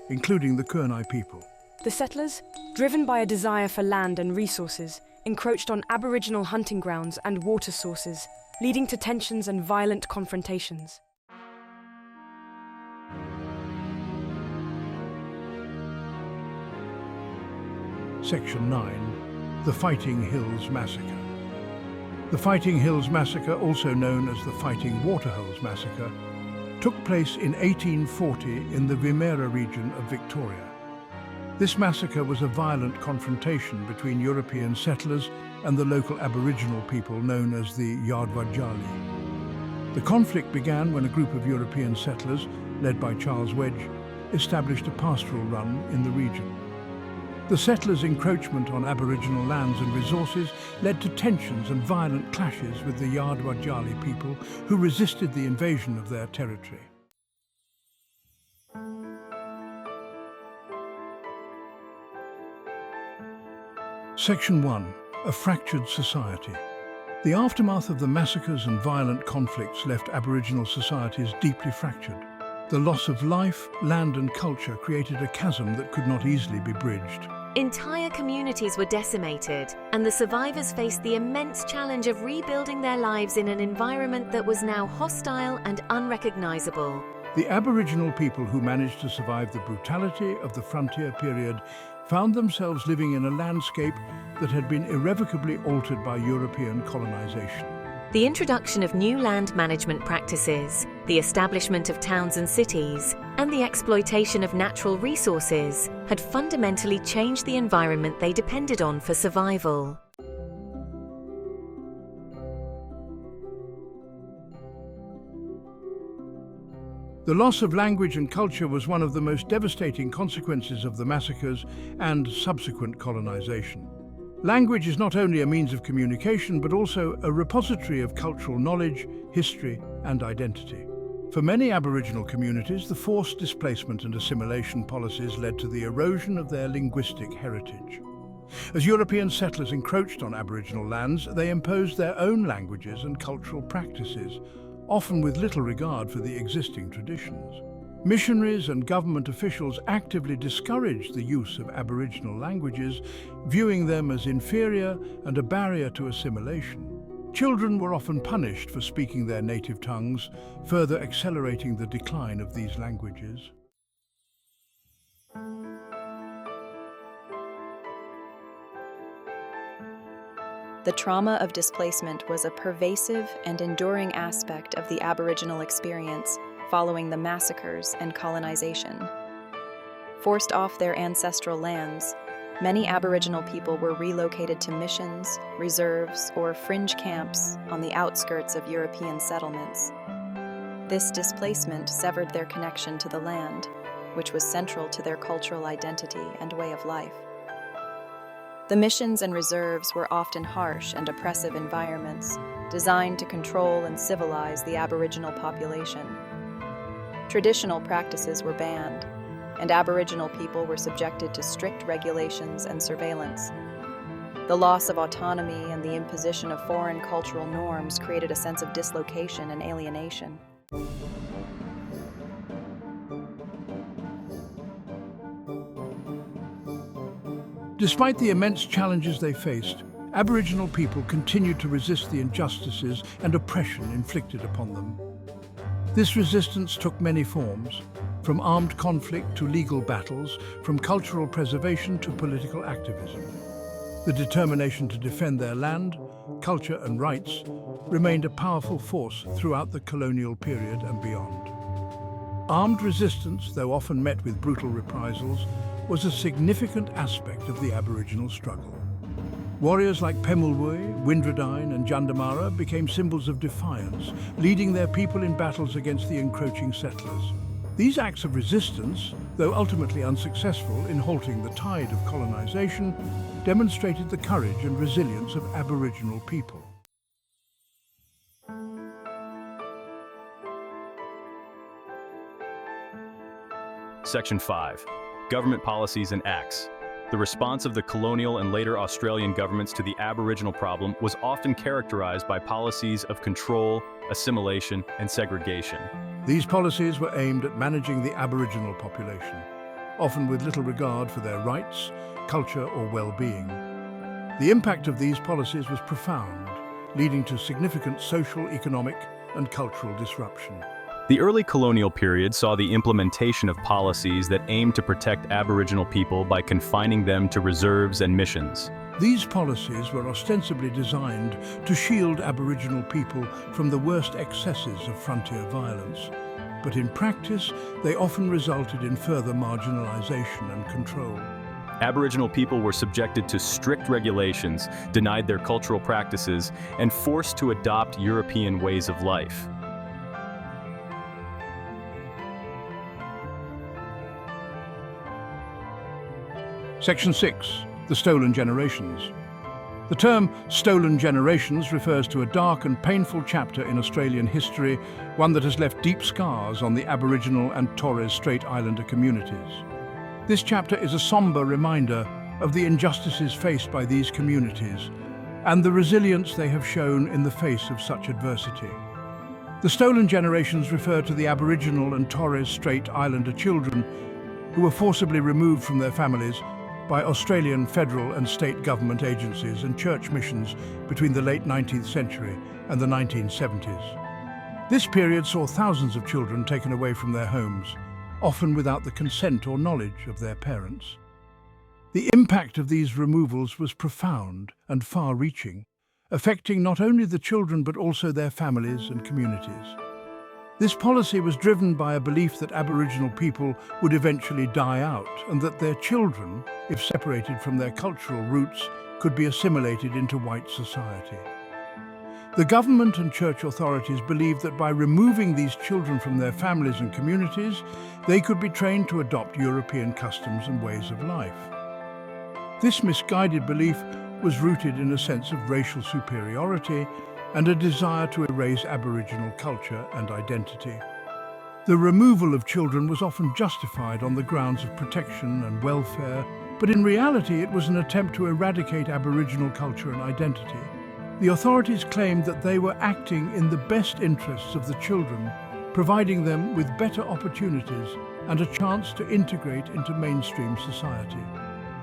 including the Kurnai people. The settlers, driven by a desire for land and resources, encroached on Aboriginal hunting grounds and water sources, leading to tensions and violent confrontations. Section 9. The Fighting Hills Massacre. The Fighting Hills Massacre, also known as the Fighting Waterholes Massacre, took place in 1840 in the Wimmera region of Victoria. This massacre was a violent confrontation between European settlers and the local Aboriginal people known as the Yardwadjali. The conflict began when a group of European settlers, led by Charles Wedge, established a pastoral run in the region. The settlers' encroachment on Aboriginal lands and resources led to tensions and violent clashes with the Yardwadjali people, who resisted the invasion of their territory. Section 1. A Fractured Society. The aftermath of the massacres and violent conflicts left Aboriginal societies deeply fractured. The loss of life, land and culture created a chasm that could not easily be bridged. Entire communities were decimated, and the survivors faced the immense challenge of rebuilding their lives in an environment that was now hostile and unrecognizable. The Aboriginal people who managed to survive the brutality of the frontier period found themselves living in a landscape that had been irrevocably altered by European colonization. The introduction of new land management practices, the establishment of towns and cities, and the exploitation of natural resources had fundamentally changed the environment they depended on for survival. The loss of language and culture was one of the most devastating consequences of the massacres and subsequent colonization. Language is not only a means of communication, but also a repository of cultural knowledge, history, and identity. For many Aboriginal communities, the forced displacement and assimilation policies led to the erosion of their linguistic heritage. As European settlers encroached on Aboriginal lands, they imposed their own languages and cultural practices, often with little regard for the existing traditions. Missionaries and government officials actively discouraged the use of Aboriginal languages, viewing them as inferior and a barrier to assimilation. Children were often punished for speaking their native tongues, further accelerating the decline of these languages. The trauma of displacement was a pervasive and enduring aspect of the Aboriginal experience following the massacres and colonization. Forced off their ancestral lands, many Aboriginal people were relocated to missions, reserves, or fringe camps on the outskirts of European settlements. This displacement severed their connection to the land, which was central to their cultural identity and way of life. The missions and reserves were often harsh and oppressive environments, designed to control and civilize the Aboriginal population. Traditional practices were banned, and Aboriginal people were subjected to strict regulations and surveillance. The loss of autonomy and the imposition of foreign cultural norms created a sense of dislocation and alienation. Despite the immense challenges they faced, Aboriginal people continued to resist the injustices and oppression inflicted upon them. This resistance took many forms, from armed conflict to legal battles, from cultural preservation to political activism. The determination to defend their land, culture and rights remained a powerful force throughout the colonial period and beyond. Armed resistance, though often met with brutal reprisals, was a significant aspect of the Aboriginal struggle. Warriors like Pemulwuy, Windradine and Jandamara became symbols of defiance, leading their people in battles against the encroaching settlers. These acts of resistance, though ultimately unsuccessful in halting the tide of colonization, demonstrated the courage and resilience of Aboriginal people. Section 5. Government Policies and Acts. The response of the colonial and later Australian governments to the Aboriginal problem was often characterized by policies of control, assimilation, and segregation. These policies were aimed at managing the Aboriginal population, often with little regard for their rights, culture, or well-being. The impact of these policies was profound, leading to significant social, economic, and cultural disruption. The early colonial period saw the implementation of policies that aimed to protect Aboriginal people by confining them to reserves and missions. These policies were ostensibly designed to shield Aboriginal people from the worst excesses of frontier violence, but in practice, they often resulted in further marginalization and control. Aboriginal people were subjected to strict regulations, denied their cultural practices, and forced to adopt European ways of life. Section 6. The Stolen Generations. The term stolen generations refers to a dark and painful chapter in Australian history, one that has left deep scars on the Aboriginal and Torres Strait Islander communities. This chapter is a somber reminder of the injustices faced by these communities and the resilience they have shown in the face of such adversity. The stolen generations refer to the Aboriginal and Torres Strait Islander children who were forcibly removed from their families by Australian federal and state government agencies and church missions between the late 19th century and the 1970s. This period saw thousands of children taken away from their homes, often without the consent or knowledge of their parents. The impact of these removals was profound and far-reaching, affecting not only the children but also their families and communities. This policy was driven by a belief that Aboriginal people would eventually die out and that their children, if separated from their cultural roots, could be assimilated into white society. The government and church authorities believed that by removing these children from their families and communities, they could be trained to adopt European customs and ways of life. This misguided belief was rooted in a sense of racial superiority and a desire to erase Aboriginal culture and identity. The removal of children was often justified on the grounds of protection and welfare, but in reality it was an attempt to eradicate Aboriginal culture and identity. The authorities claimed that they were acting in the best interests of the children, providing them with better opportunities and a chance to integrate into mainstream society.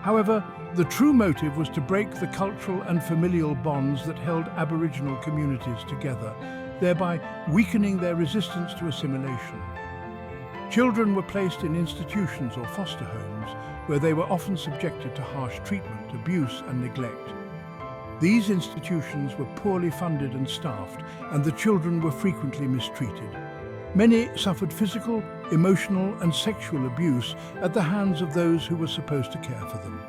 However, the true motive was to break the cultural and familial bonds that held Aboriginal communities together, thereby weakening their resistance to assimilation. Children were placed in institutions or foster homes, where they were often subjected to harsh treatment, abuse and neglect. These institutions were poorly funded and staffed, and the children were frequently mistreated. Many suffered physical, emotional and sexual abuse at the hands of those who were supposed to care for them.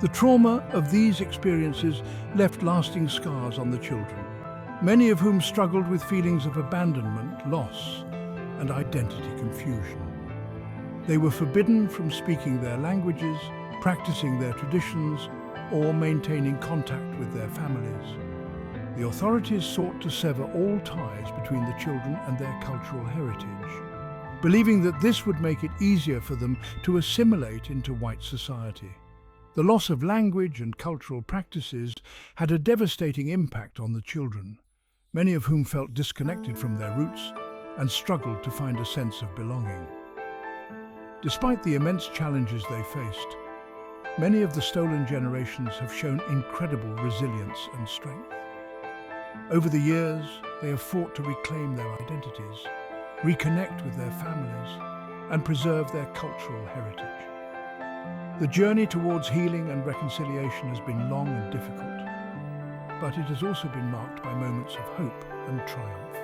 The trauma of these experiences left lasting scars on the children, many of whom struggled with feelings of abandonment, loss, and identity confusion. They were forbidden from speaking their languages, practicing their traditions, or maintaining contact with their families. The authorities sought to sever all ties between the children and their cultural heritage, believing that this would make it easier for them to assimilate into white society. The loss of language and cultural practices had a devastating impact on the children, many of whom felt disconnected from their roots and struggled to find a sense of belonging. Despite the immense challenges they faced, many of the stolen generations have shown incredible resilience and strength. Over the years, they have fought to reclaim their identities, reconnect with their families, and preserve their cultural heritage. The journey towards healing and reconciliation has been long and difficult, but it has also been marked by moments of hope and triumph.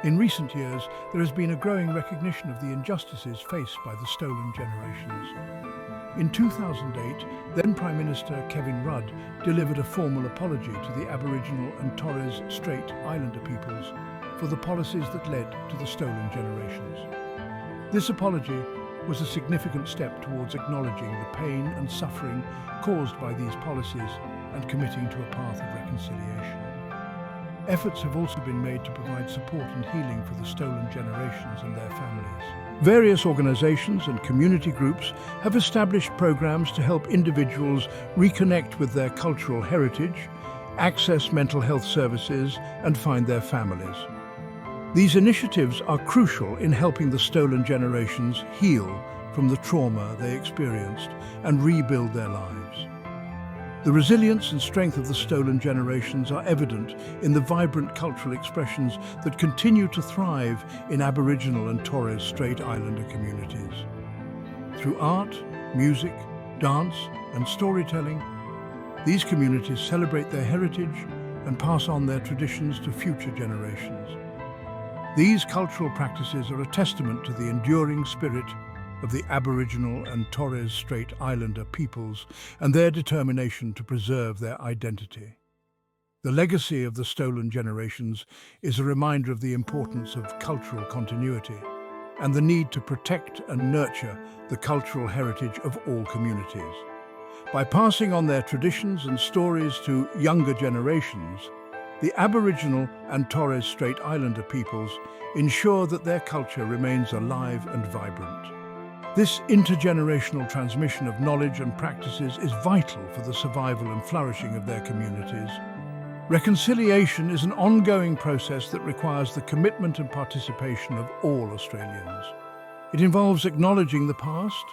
In recent years, there has been a growing recognition of the injustices faced by the stolen generations. In 2008, then Prime Minister Kevin Rudd delivered a formal apology to the Aboriginal and Torres Strait Islander peoples for the policies that led to the stolen generations. This apology was a significant step towards acknowledging the pain and suffering caused by these policies and committing to a path of reconciliation. Efforts have also been made to provide support and healing for the stolen generations and their families. Various organizations and community groups have established programs to help individuals reconnect with their cultural heritage, access mental health services, and find their families. These initiatives are crucial in helping the stolen generations heal from the trauma they experienced and rebuild their lives. The resilience and strength of the stolen generations are evident in the vibrant cultural expressions that continue to thrive in Aboriginal and Torres Strait Islander communities. Through art, music, dance, and storytelling, these communities celebrate their heritage and pass on their traditions to future generations. These cultural practices are a testament to the enduring spirit of the Aboriginal and Torres Strait Islander peoples and their determination to preserve their identity. The legacy of the stolen generations is a reminder of the importance of cultural continuity and the need to protect and nurture the cultural heritage of all communities. By passing on their traditions and stories to younger generations, the Aboriginal and Torres Strait Islander peoples ensure that their culture remains alive and vibrant. This intergenerational transmission of knowledge and practices is vital for the survival and flourishing of their communities, Reconciliation is an ongoing process that requires the commitment and participation of all Australians. It involves acknowledging the past,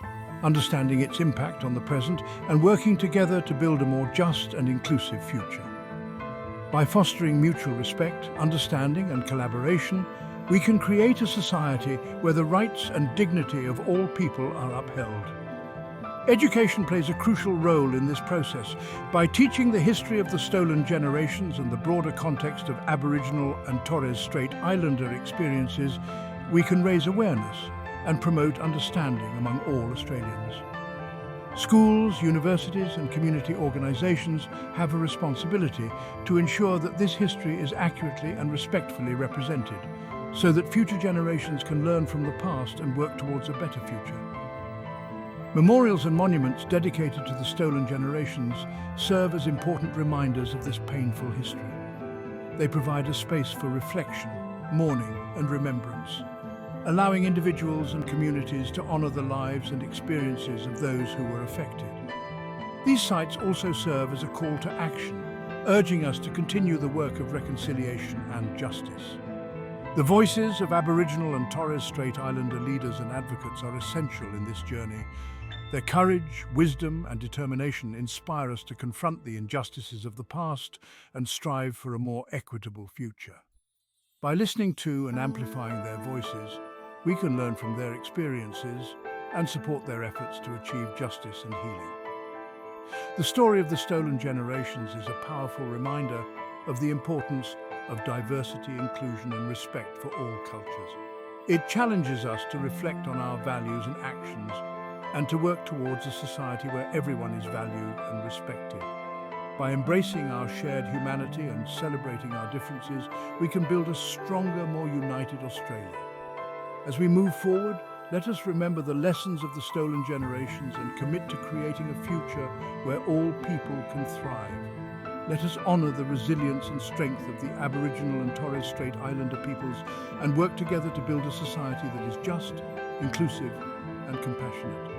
understanding its impact on the present, and working together to build a more just and inclusive future. By fostering mutual respect, understanding, and collaboration, we can create a society where the rights and dignity of all people are upheld. Education plays a crucial role in this process. By teaching the history of the stolen generations and the broader context of Aboriginal and Torres Strait Islander experiences, we can raise awareness and promote understanding among all Australians. Schools, universities, and community organisations have a responsibility to ensure that this history is accurately and respectfully represented, so that future generations can learn from the past and work towards a better future. Memorials and monuments dedicated to the stolen generations serve as important reminders of this painful history. They provide a space for reflection, mourning, and remembrance, allowing individuals and communities to honour the lives and experiences of those who were affected. These sites also serve as a call to action, urging us to continue the work of reconciliation and justice. The voices of Aboriginal and Torres Strait Islander leaders and advocates are essential in this journey. Their courage, wisdom, and determination inspire us to confront the injustices of the past and strive for a more equitable future. By listening to and amplifying their voices, we can learn from their experiences and support their efforts to achieve justice and healing. The story of the stolen generations is a powerful reminder of the importance of diversity, inclusion, and respect for all cultures. It challenges us to reflect on our values and actions and to work towards a society where everyone is valued and respected. By embracing our shared humanity and celebrating our differences, we can build a stronger, more united Australia. As we move forward, let us remember the lessons of the stolen generations and commit to creating a future where all people can thrive. Let us honour the resilience and strength of the Aboriginal and Torres Strait Islander peoples and work together to build a society that is just, inclusive, and compassionate.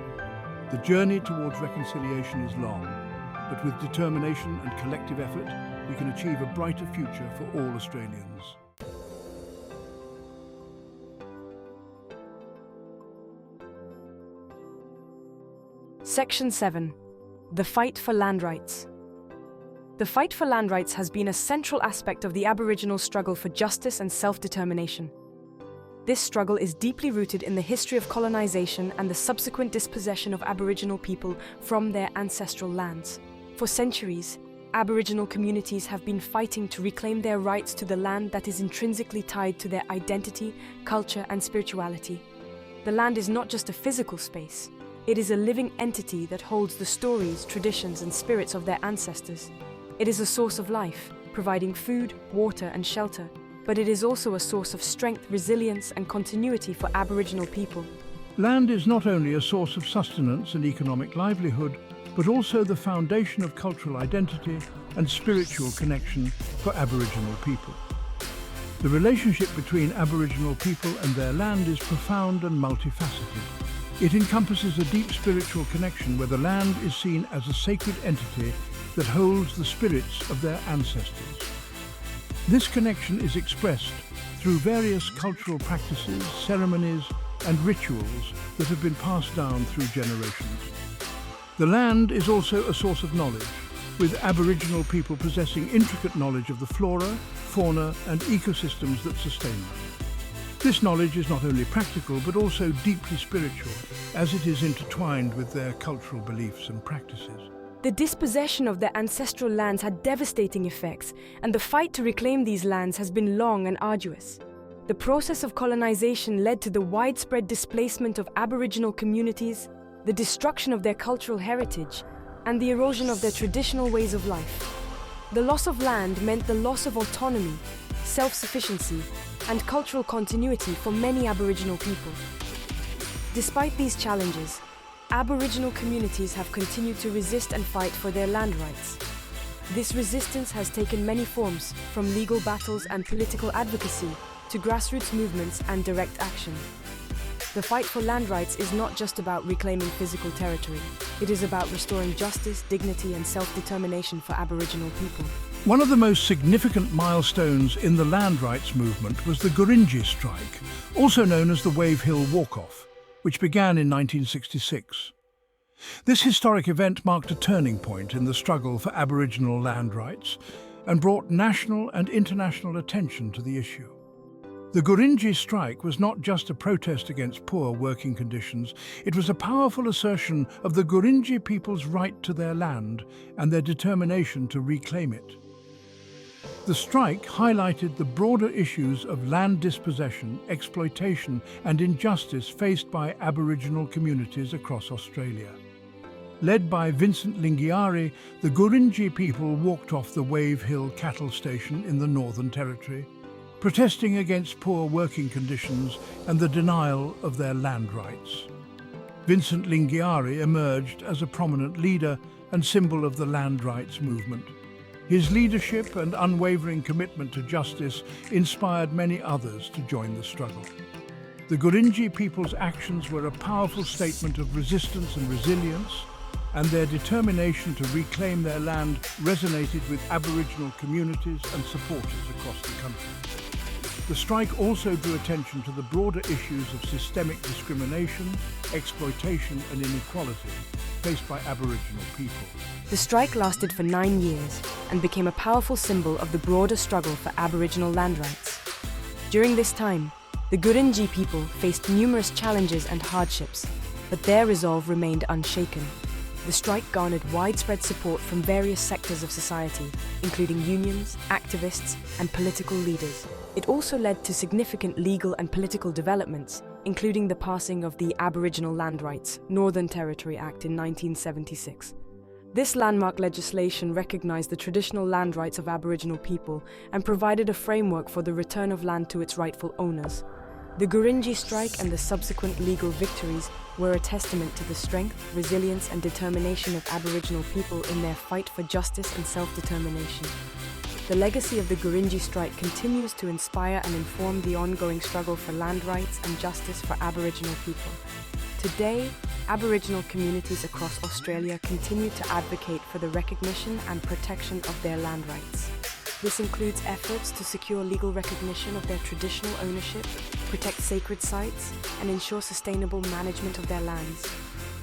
The journey towards reconciliation is long, but with determination and collective effort, we can achieve a brighter future for all Australians. Section 7. The Fight for Land Rights. The fight for land rights has been a central aspect of the Aboriginal struggle for justice and self-determination. This struggle is deeply rooted in the history of colonisation and the subsequent dispossession of Aboriginal people from their ancestral lands. For centuries, Aboriginal communities have been fighting to reclaim their rights to the land that is intrinsically tied to their identity, culture, and spirituality. The land is not just a physical space. It is a living entity that holds the stories, traditions, and spirits of their ancestors. It is a source of life, providing food, water, and shelter, but it is also a source of strength, resilience, and continuity for Aboriginal people. Land is not only a source of sustenance and economic livelihood, but also the foundation of cultural identity and spiritual connection for Aboriginal people. The relationship between Aboriginal people and their land is profound and multifaceted. It encompasses a deep spiritual connection where the land is seen as a sacred entity that holds the spirits of their ancestors. This connection is expressed through various cultural practices, ceremonies, and rituals that have been passed down through generations. The land is also a source of knowledge, with Aboriginal people possessing intricate knowledge of the flora, fauna, and ecosystems that sustain them. This knowledge is not only practical but also deeply spiritual, as it is intertwined with their cultural beliefs and practices. The dispossession of their ancestral lands had devastating effects, and the fight to reclaim these lands has been long and arduous. The process of colonization led to the widespread displacement of Aboriginal communities, the destruction of their cultural heritage, and the erosion of their traditional ways of life. The loss of land meant the loss of autonomy, self-sufficiency, and cultural continuity for many Aboriginal people. Despite these challenges, Aboriginal communities have continued to resist and fight for their land rights. This resistance has taken many forms, from legal battles and political advocacy to grassroots movements and direct action. The fight for land rights is not just about reclaiming physical territory. It is about restoring justice, dignity, and self-determination for Aboriginal people. One of the most significant milestones in the land rights movement was the Gurindji strike, also known as the Wave Hill Walk-Off, which began in 1966. This historic event marked a turning point in the struggle for Aboriginal land rights and brought national and international attention to the issue. The Gurindji strike was not just a protest against poor working conditions, it was a powerful assertion of the Gurindji people's right to their land and their determination to reclaim it. The strike highlighted the broader issues of land dispossession, exploitation and injustice faced by Aboriginal communities across Australia. Led by Vincent Lingiari, the Gurindji people walked off the Wave Hill cattle station in the Northern Territory, protesting against poor working conditions and the denial of their land rights. Vincent Lingiari emerged as a prominent leader and symbol of the land rights movement. His leadership and unwavering commitment to justice inspired many others to join the struggle. The Gurindji people's actions were a powerful statement of resistance and resilience, and their determination to reclaim their land resonated with Aboriginal communities and supporters across the country. The strike also drew attention to the broader issues of systemic discrimination, exploitation and inequality faced by Aboriginal people. The strike lasted for 9 years and became a powerful symbol of the broader struggle for Aboriginal land rights. During this time, the Gurindji people faced numerous challenges and hardships, but their resolve remained unshaken. The strike garnered widespread support from various sectors of society, including unions, activists, and political leaders. It also led to significant legal and political developments, including the passing of the Aboriginal Land Rights Northern Territory Act in 1976. This landmark legislation recognized the traditional land rights of Aboriginal people and provided a framework for the return of land to its rightful owners. The Gurindji strike and the subsequent legal victories were a testament to the strength, resilience and determination of Aboriginal people in their fight for justice and self-determination. The legacy of the Gurindji strike continues to inspire and inform the ongoing struggle for land rights and justice for Aboriginal people. Today, Aboriginal communities across Australia continue to advocate for the recognition and protection of their land rights. This includes efforts to secure legal recognition of their traditional ownership, protect sacred sites, and ensure sustainable management of their lands.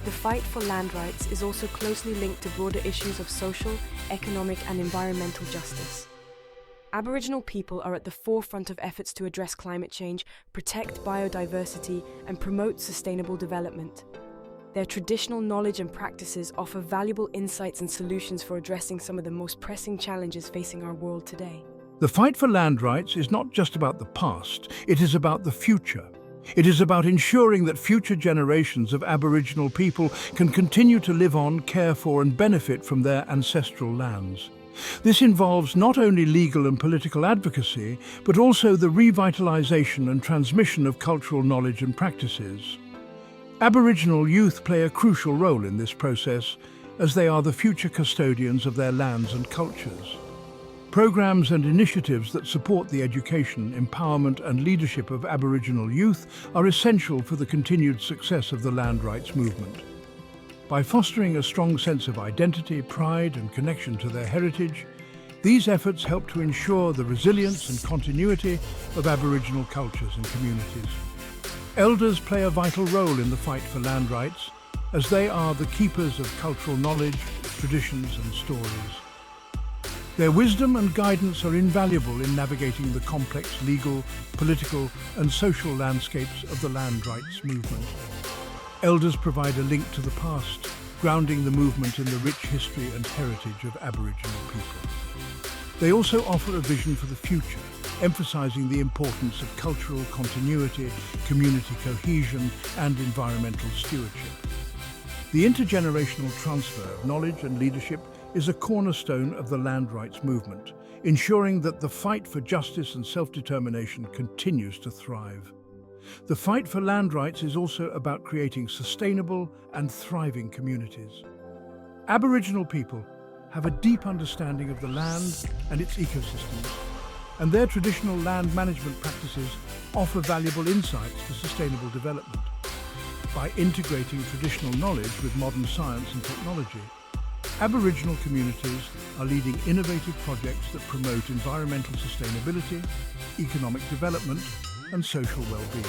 The fight for land rights is also closely linked to broader issues of social, economic, and environmental justice. Aboriginal people are at the forefront of efforts to address climate change, protect biodiversity, and promote sustainable development. Their traditional knowledge and practices offer valuable insights and solutions for addressing some of the most pressing challenges facing our world today. The fight for land rights is not just about the past, it is about the future. It is about ensuring that future generations of Aboriginal people can continue to live on, care for and benefit from their ancestral lands. This involves not only legal and political advocacy, but also the revitalisation and transmission of cultural knowledge and practices. Aboriginal youth play a crucial role in this process, as they are the future custodians of their lands and cultures. Programs and initiatives that support the education, empowerment and leadership of Aboriginal youth are essential for the continued success of the land rights movement. By fostering a strong sense of identity, pride and connection to their heritage, these efforts help to ensure the resilience and continuity of Aboriginal cultures and communities. Elders play a vital role in the fight for land rights, as they are the keepers of cultural knowledge, traditions and stories. Their wisdom and guidance are invaluable in navigating the complex legal, political and social landscapes of the land rights movement. Elders provide a link to the past, grounding the movement in the rich history and heritage of Aboriginal people. They also offer a vision for the future, emphasising the importance of cultural continuity, community cohesion and environmental stewardship. The intergenerational transfer of knowledge and leadership is a cornerstone of the land rights movement, ensuring that the fight for justice and self-determination continues to thrive. The fight for land rights is also about creating sustainable and thriving communities. Aboriginal people have a deep understanding of the land and its ecosystems, and their traditional land management practices offer valuable insights for sustainable development. By integrating traditional knowledge with modern science and technology, Aboriginal communities are leading innovative projects that promote environmental sustainability, economic development, and social well-being.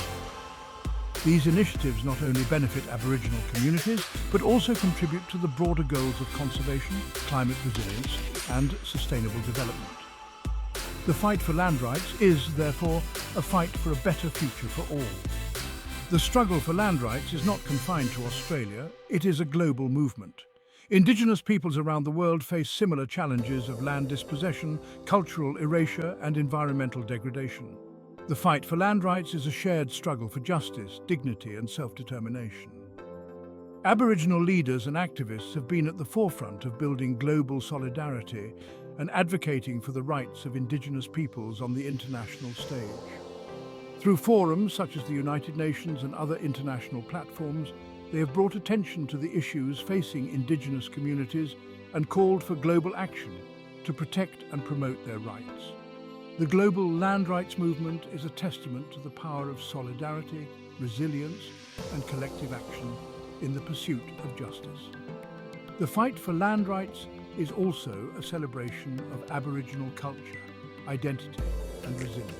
These initiatives not only benefit Aboriginal communities, but also contribute to the broader goals of conservation, climate resilience, and sustainable development. The fight for land rights is, therefore, a fight for a better future for all. The struggle for land rights is not confined to Australia, it is a global movement. Indigenous peoples around the world face similar challenges of land dispossession, cultural erasure, and environmental degradation. The fight for land rights is a shared struggle for justice, dignity, and self-determination. Aboriginal leaders and activists have been at the forefront of building global solidarity and advocating for the rights of Indigenous peoples on the international stage. Through forums such as the United Nations and other international platforms, they have brought attention to the issues facing Indigenous communities and called for global action to protect and promote their rights. The global land rights movement is a testament to the power of solidarity, resilience, and collective action in the pursuit of justice. The fight for land rights is also a celebration of Aboriginal culture, identity, and resilience.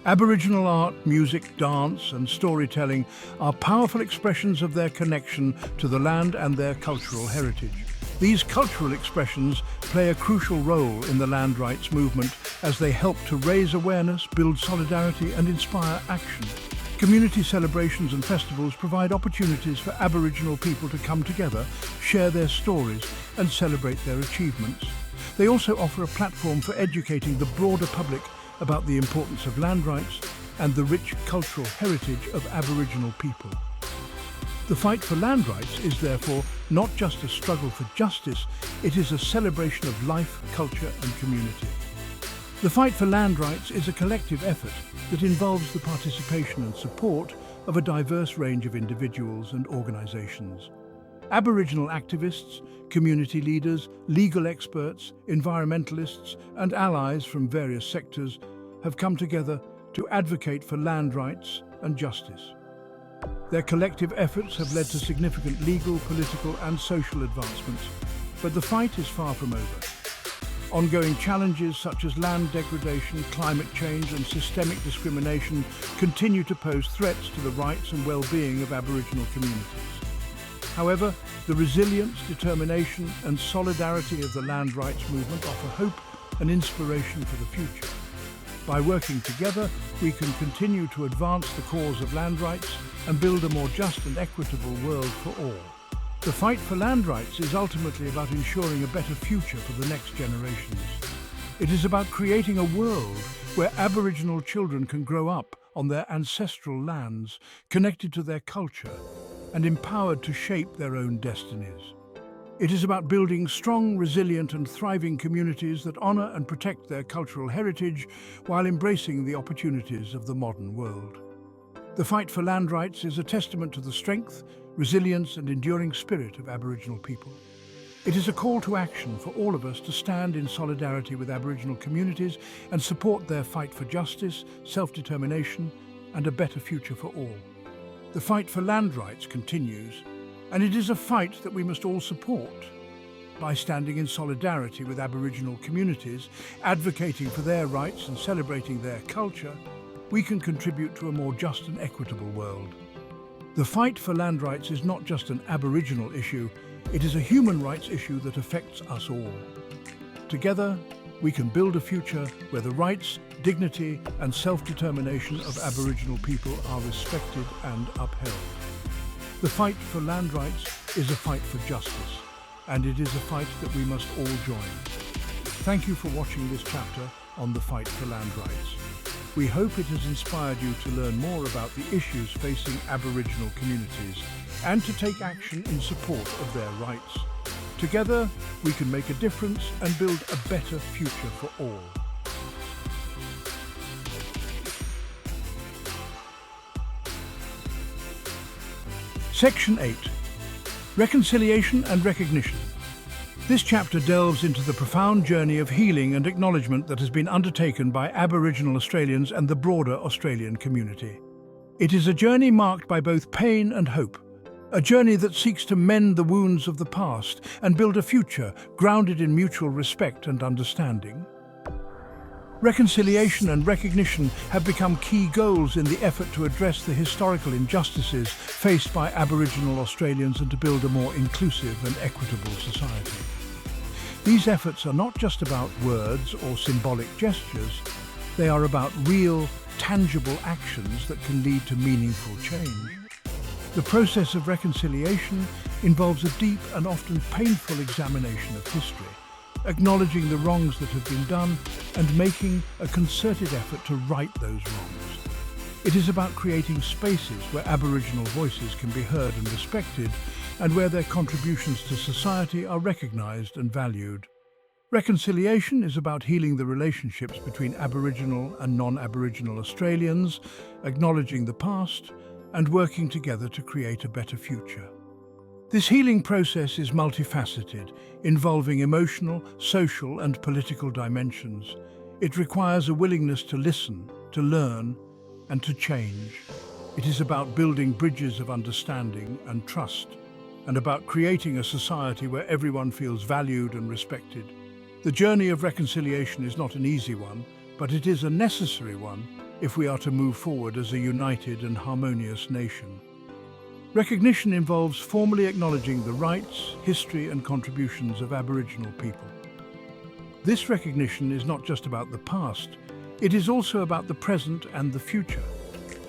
Aboriginal art, music, dance, and storytelling are powerful expressions of their connection to the land and their cultural heritage. These cultural expressions play a crucial role in the land rights movement as they help to raise awareness, build solidarity, and inspire action. Community celebrations and festivals provide opportunities for Aboriginal people to come together, share their stories, and celebrate their achievements. They also offer a platform for educating the broader public about the importance of land rights and the rich cultural heritage of Aboriginal people. The fight for land rights is therefore not just a struggle for justice, it is a celebration of life, culture, and community. The fight for land rights is a collective effort that involves the participation and support of a diverse range of individuals and organisations. Aboriginal activists, community leaders, legal experts, environmentalists, and allies from various sectors have come together to advocate for land rights and justice. Their collective efforts have led to significant legal, political, and social advancements, but the fight is far from over. Ongoing challenges such as land degradation, climate change, and systemic discrimination continue to pose threats to the rights and well-being of Aboriginal communities. However, the resilience, determination, and solidarity of the land rights movement offer hope and inspiration for the future. By working together, we can continue to advance the cause of land rights and build a more just and equitable world for all. The fight for land rights is ultimately about ensuring a better future for the next generations. It is about creating a world where Aboriginal children can grow up on their ancestral lands, connected to their culture, and empowered to shape their own destinies. It is about building strong, resilient, and thriving communities that honour and protect their cultural heritage while embracing the opportunities of the modern world. The fight for land rights is a testament to the strength, resilience, and enduring spirit of Aboriginal people. It is a call to action for all of us to stand in solidarity with Aboriginal communities and support their fight for justice, self-determination, and a better future for all. The fight for land rights continues, and it is a fight that we must all support. By standing in solidarity with Aboriginal communities, advocating for their rights and celebrating their culture, we can contribute to a more just and equitable world. The fight for land rights is not just an Aboriginal issue, it is a human rights issue that affects us all. Together, we can build a future where the rights, dignity, and self-determination of Aboriginal people are respected and upheld. The fight for land rights is a fight for justice, and it is a fight that we must all join. Thank you for watching this chapter on the fight for land rights. We hope it has inspired you to learn more about the issues facing Aboriginal communities and to take action in support of their rights. Together, we can make a difference and build a better future for all. Section 8. Reconciliation and Recognition. This chapter delves into the profound journey of healing and acknowledgement that has been undertaken by Aboriginal Australians and the broader Australian community. It is a journey marked by both pain and hope, A journey that seeks to mend the wounds of the past and build a future grounded in mutual respect and understanding. Reconciliation and recognition have become key goals in the effort to address the historical injustices faced by Aboriginal Australians and to build a more inclusive and equitable society. These efforts are not just about words or symbolic gestures, they are about real, tangible actions that can lead to meaningful change. The process of reconciliation involves a deep and often painful examination of history, acknowledging the wrongs that have been done and making a concerted effort to right those wrongs. It is about creating spaces where Aboriginal voices can be heard and respected, and where their contributions to society are recognised and valued. Reconciliation is about healing the relationships between Aboriginal and non-Aboriginal Australians, acknowledging the past, and working together to create a better future. This healing process is multifaceted, involving emotional, social, and political dimensions. It requires a willingness to listen, to learn, and to change. It is about building bridges of understanding and trust, and about creating a society where everyone feels valued and respected. The journey of reconciliation is not an easy one, but it is a necessary one if we are to move forward as a united and harmonious nation. Recognition involves formally acknowledging the rights, history, and contributions of Aboriginal people. This recognition is not just about the past, it is also about the present and the future.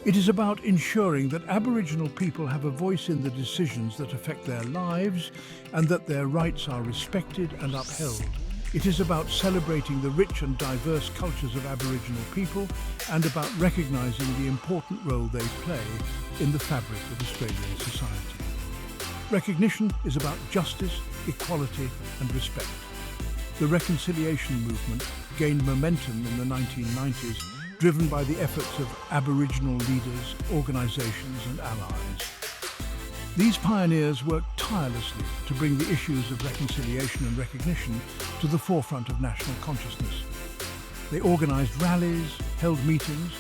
It is about ensuring that Aboriginal people have a voice in the decisions that affect their lives and that their rights are respected and upheld. It is about celebrating the rich and diverse cultures of Aboriginal people and about recognising the important role they play in the fabric of Australian society. Recognition is about justice, equality and respect. The reconciliation movement gained momentum in the 1990s, driven by the efforts of Aboriginal leaders, organisations and allies. These pioneers worked tirelessly to bring the issues of reconciliation and recognition to the forefront of national consciousness. They organised rallies, held meetings,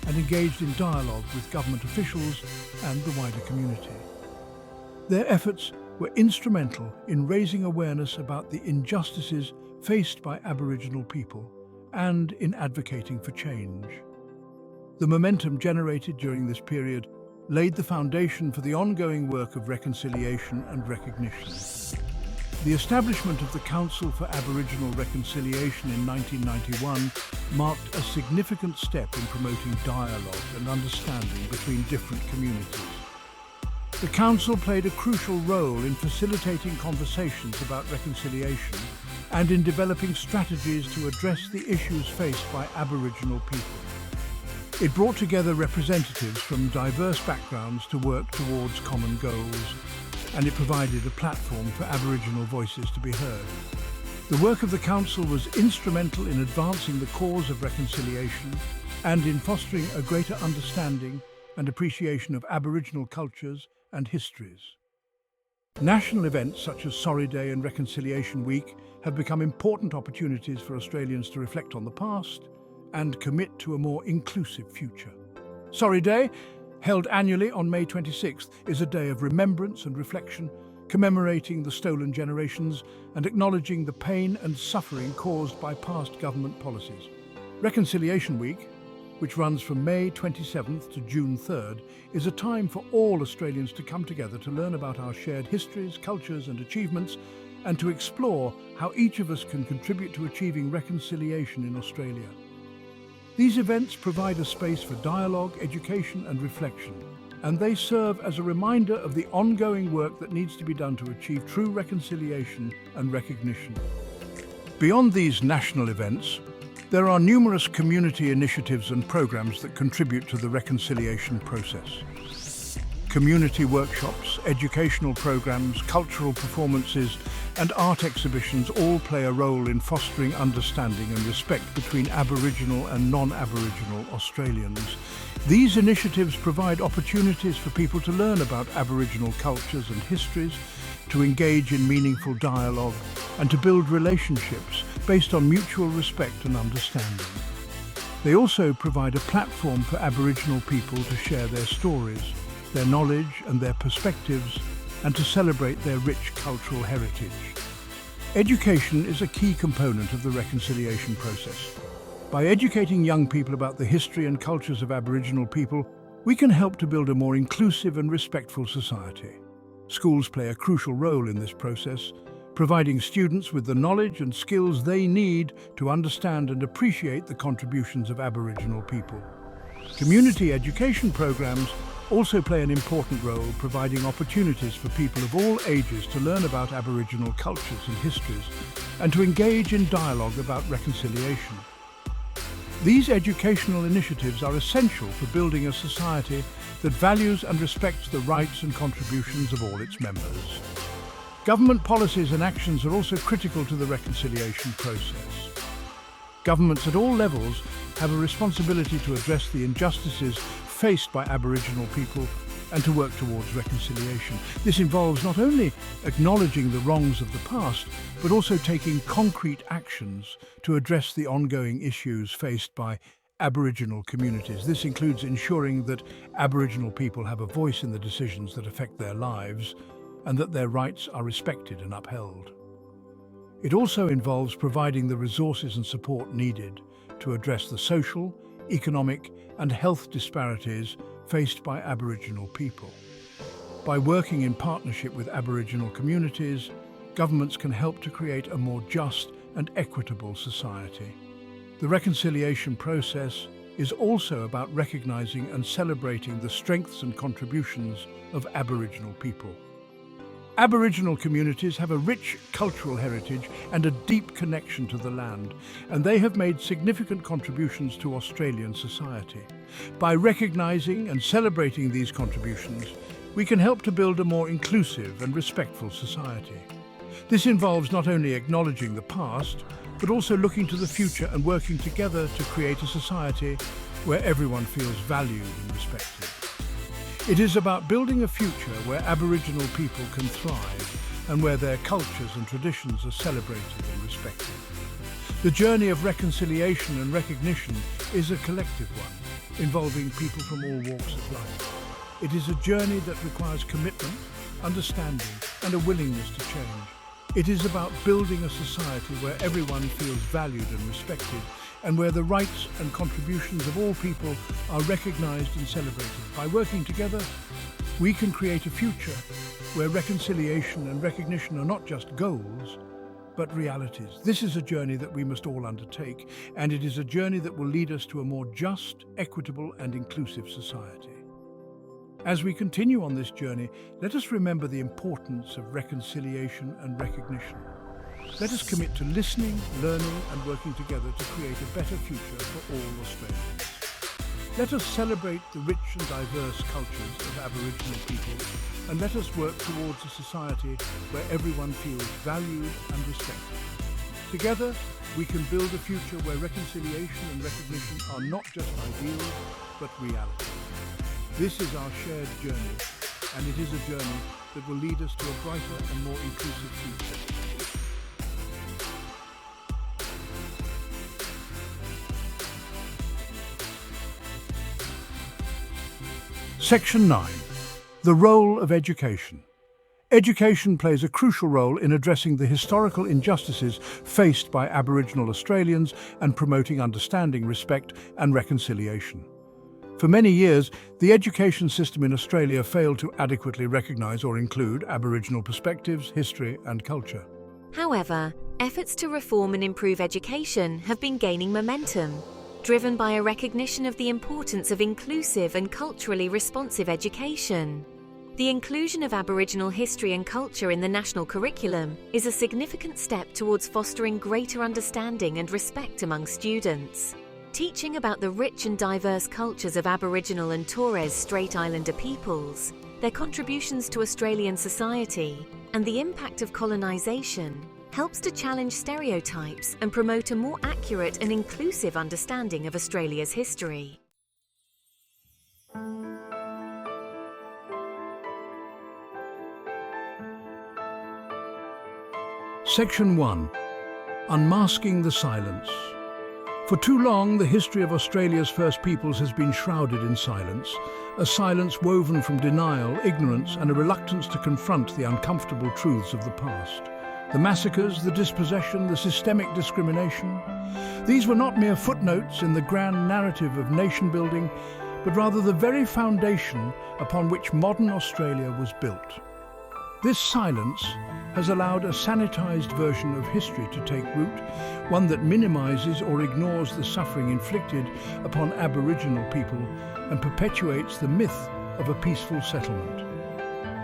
and engaged in dialogue with government officials and the wider community. Their efforts were instrumental in raising awareness about the injustices faced by Aboriginal people and in advocating for change. The momentum generated during this period laid the foundation for the ongoing work of reconciliation and recognition. The establishment of the Council for Aboriginal Reconciliation in 1991 marked a significant step in promoting dialogue and understanding between different communities. The Council played a crucial role in facilitating conversations about reconciliation and in developing strategies to address the issues faced by Aboriginal people. It brought together representatives from diverse backgrounds to work towards common goals, and it provided a platform for Aboriginal voices to be heard. The work of the Council was instrumental in advancing the cause of reconciliation and in fostering a greater understanding and appreciation of Aboriginal cultures and histories. National events such as Sorry Day and Reconciliation Week have become important opportunities for Australians to reflect on the past and commit to a more inclusive future. Sorry Day, held annually on May 26th, is a day of remembrance and reflection, commemorating the stolen generations and acknowledging the pain and suffering caused by past government policies. Reconciliation Week, which runs from May 27th to June 3rd, is a time for all Australians to come together to learn about our shared histories, cultures and achievements, and to explore how each of us can contribute to achieving reconciliation in Australia. These events provide a space for dialogue, education and reflection, and they serve as a reminder of the ongoing work that needs to be done to achieve true reconciliation and recognition. Beyond these national events, there are numerous community initiatives and programs that contribute to the reconciliation process. Community workshops, educational programs, cultural performances, and art exhibitions all play a role in fostering understanding and respect between Aboriginal and non-Aboriginal Australians. These initiatives provide opportunities for people to learn about Aboriginal cultures and histories, to engage in meaningful dialogue, and to build relationships based on mutual respect and understanding. They also provide a platform for Aboriginal people to share their stories, their knowledge and their perspectives, and to celebrate their rich cultural heritage. Education is a key component of the reconciliation process. By educating young people about the history and cultures of Aboriginal people, we can help to build a more inclusive and respectful society. Schools play a crucial role in this process, providing students with the knowledge and skills they need to understand and appreciate the contributions of Aboriginal people. Community education programs also play an important role, providing opportunities for people of all ages to learn about Aboriginal cultures and histories and to engage in dialogue about reconciliation. These educational initiatives are essential for building a society that values and respects the rights and contributions of all its members. Government policies and actions are also critical to the reconciliation process. Governments at all levels have a responsibility to address the injustices faced by Aboriginal people and to work towards reconciliation. This involves not only acknowledging the wrongs of the past, but also taking concrete actions to address the ongoing issues faced by Aboriginal communities. This includes ensuring that Aboriginal people have a voice in the decisions that affect their lives and that their rights are respected and upheld. It also involves providing the resources and support needed to address the social, economic, and health disparities faced by Aboriginal people. By working in partnership with Aboriginal communities, governments can help to create a more just and equitable society. The reconciliation process is also about recognizing and celebrating the strengths and contributions of Aboriginal people. Aboriginal communities have a rich cultural heritage and a deep connection to the land, and they have made significant contributions to Australian society. By recognising and celebrating these contributions, we can help to build a more inclusive and respectful society. This involves not only acknowledging the past, but also looking to the future and working together to create a society where everyone feels valued and respected. It is about building a future where Aboriginal people can thrive and where their cultures and traditions are celebrated and respected. The journey of reconciliation and recognition is a collective one, involving people from all walks of life. It is a journey that requires commitment, understanding, and a willingness to change. It is about building a society where everyone feels valued and respected, and where the rights and contributions of all people are recognised and celebrated. By working together, we can create a future where reconciliation and recognition are not just goals, but realities. This is a journey that we must all undertake, and it is a journey that will lead us to a more just, equitable, and inclusive society. As we continue on this journey, let us remember the importance of reconciliation and recognition. Let us commit to listening, learning, and working together to create a better future for all Australians. Let us celebrate the rich and diverse cultures of Aboriginal people, and let us work towards a society where everyone feels valued and respected. Together, we can build a future where reconciliation and recognition are not just ideals, but reality. This is our shared journey, and it is a journey that will lead us to a brighter and more inclusive future. Section 9. The role of education. Education plays a crucial role in addressing the historical injustices faced by Aboriginal Australians and promoting understanding, respect, and reconciliation. For many years, the education system in Australia failed to adequately recognise or include Aboriginal perspectives, history, and culture. However, efforts to reform and improve education have been gaining momentum, driven by a recognition of the importance of inclusive and culturally responsive education. The inclusion of Aboriginal history and culture in the national curriculum is a significant step towards fostering greater understanding and respect among students. Teaching about the rich and diverse cultures of Aboriginal and Torres Strait Islander peoples, their contributions to Australian society, and the impact of colonisation helps to challenge stereotypes and promote a more accurate and inclusive understanding of Australia's history. Section 1. Unmasking the Silence. For too long, the history of Australia's First Peoples has been shrouded in silence, a silence woven from denial, ignorance, and a reluctance to confront the uncomfortable truths of the past. The massacres, the dispossession, the systemic discrimination, these were not mere footnotes in the grand narrative of nation-building, but rather the very foundation upon which modern Australia was built. This silence has allowed a sanitized version of history to take root, one that minimizes or ignores the suffering inflicted upon Aboriginal people and perpetuates the myth of a peaceful settlement.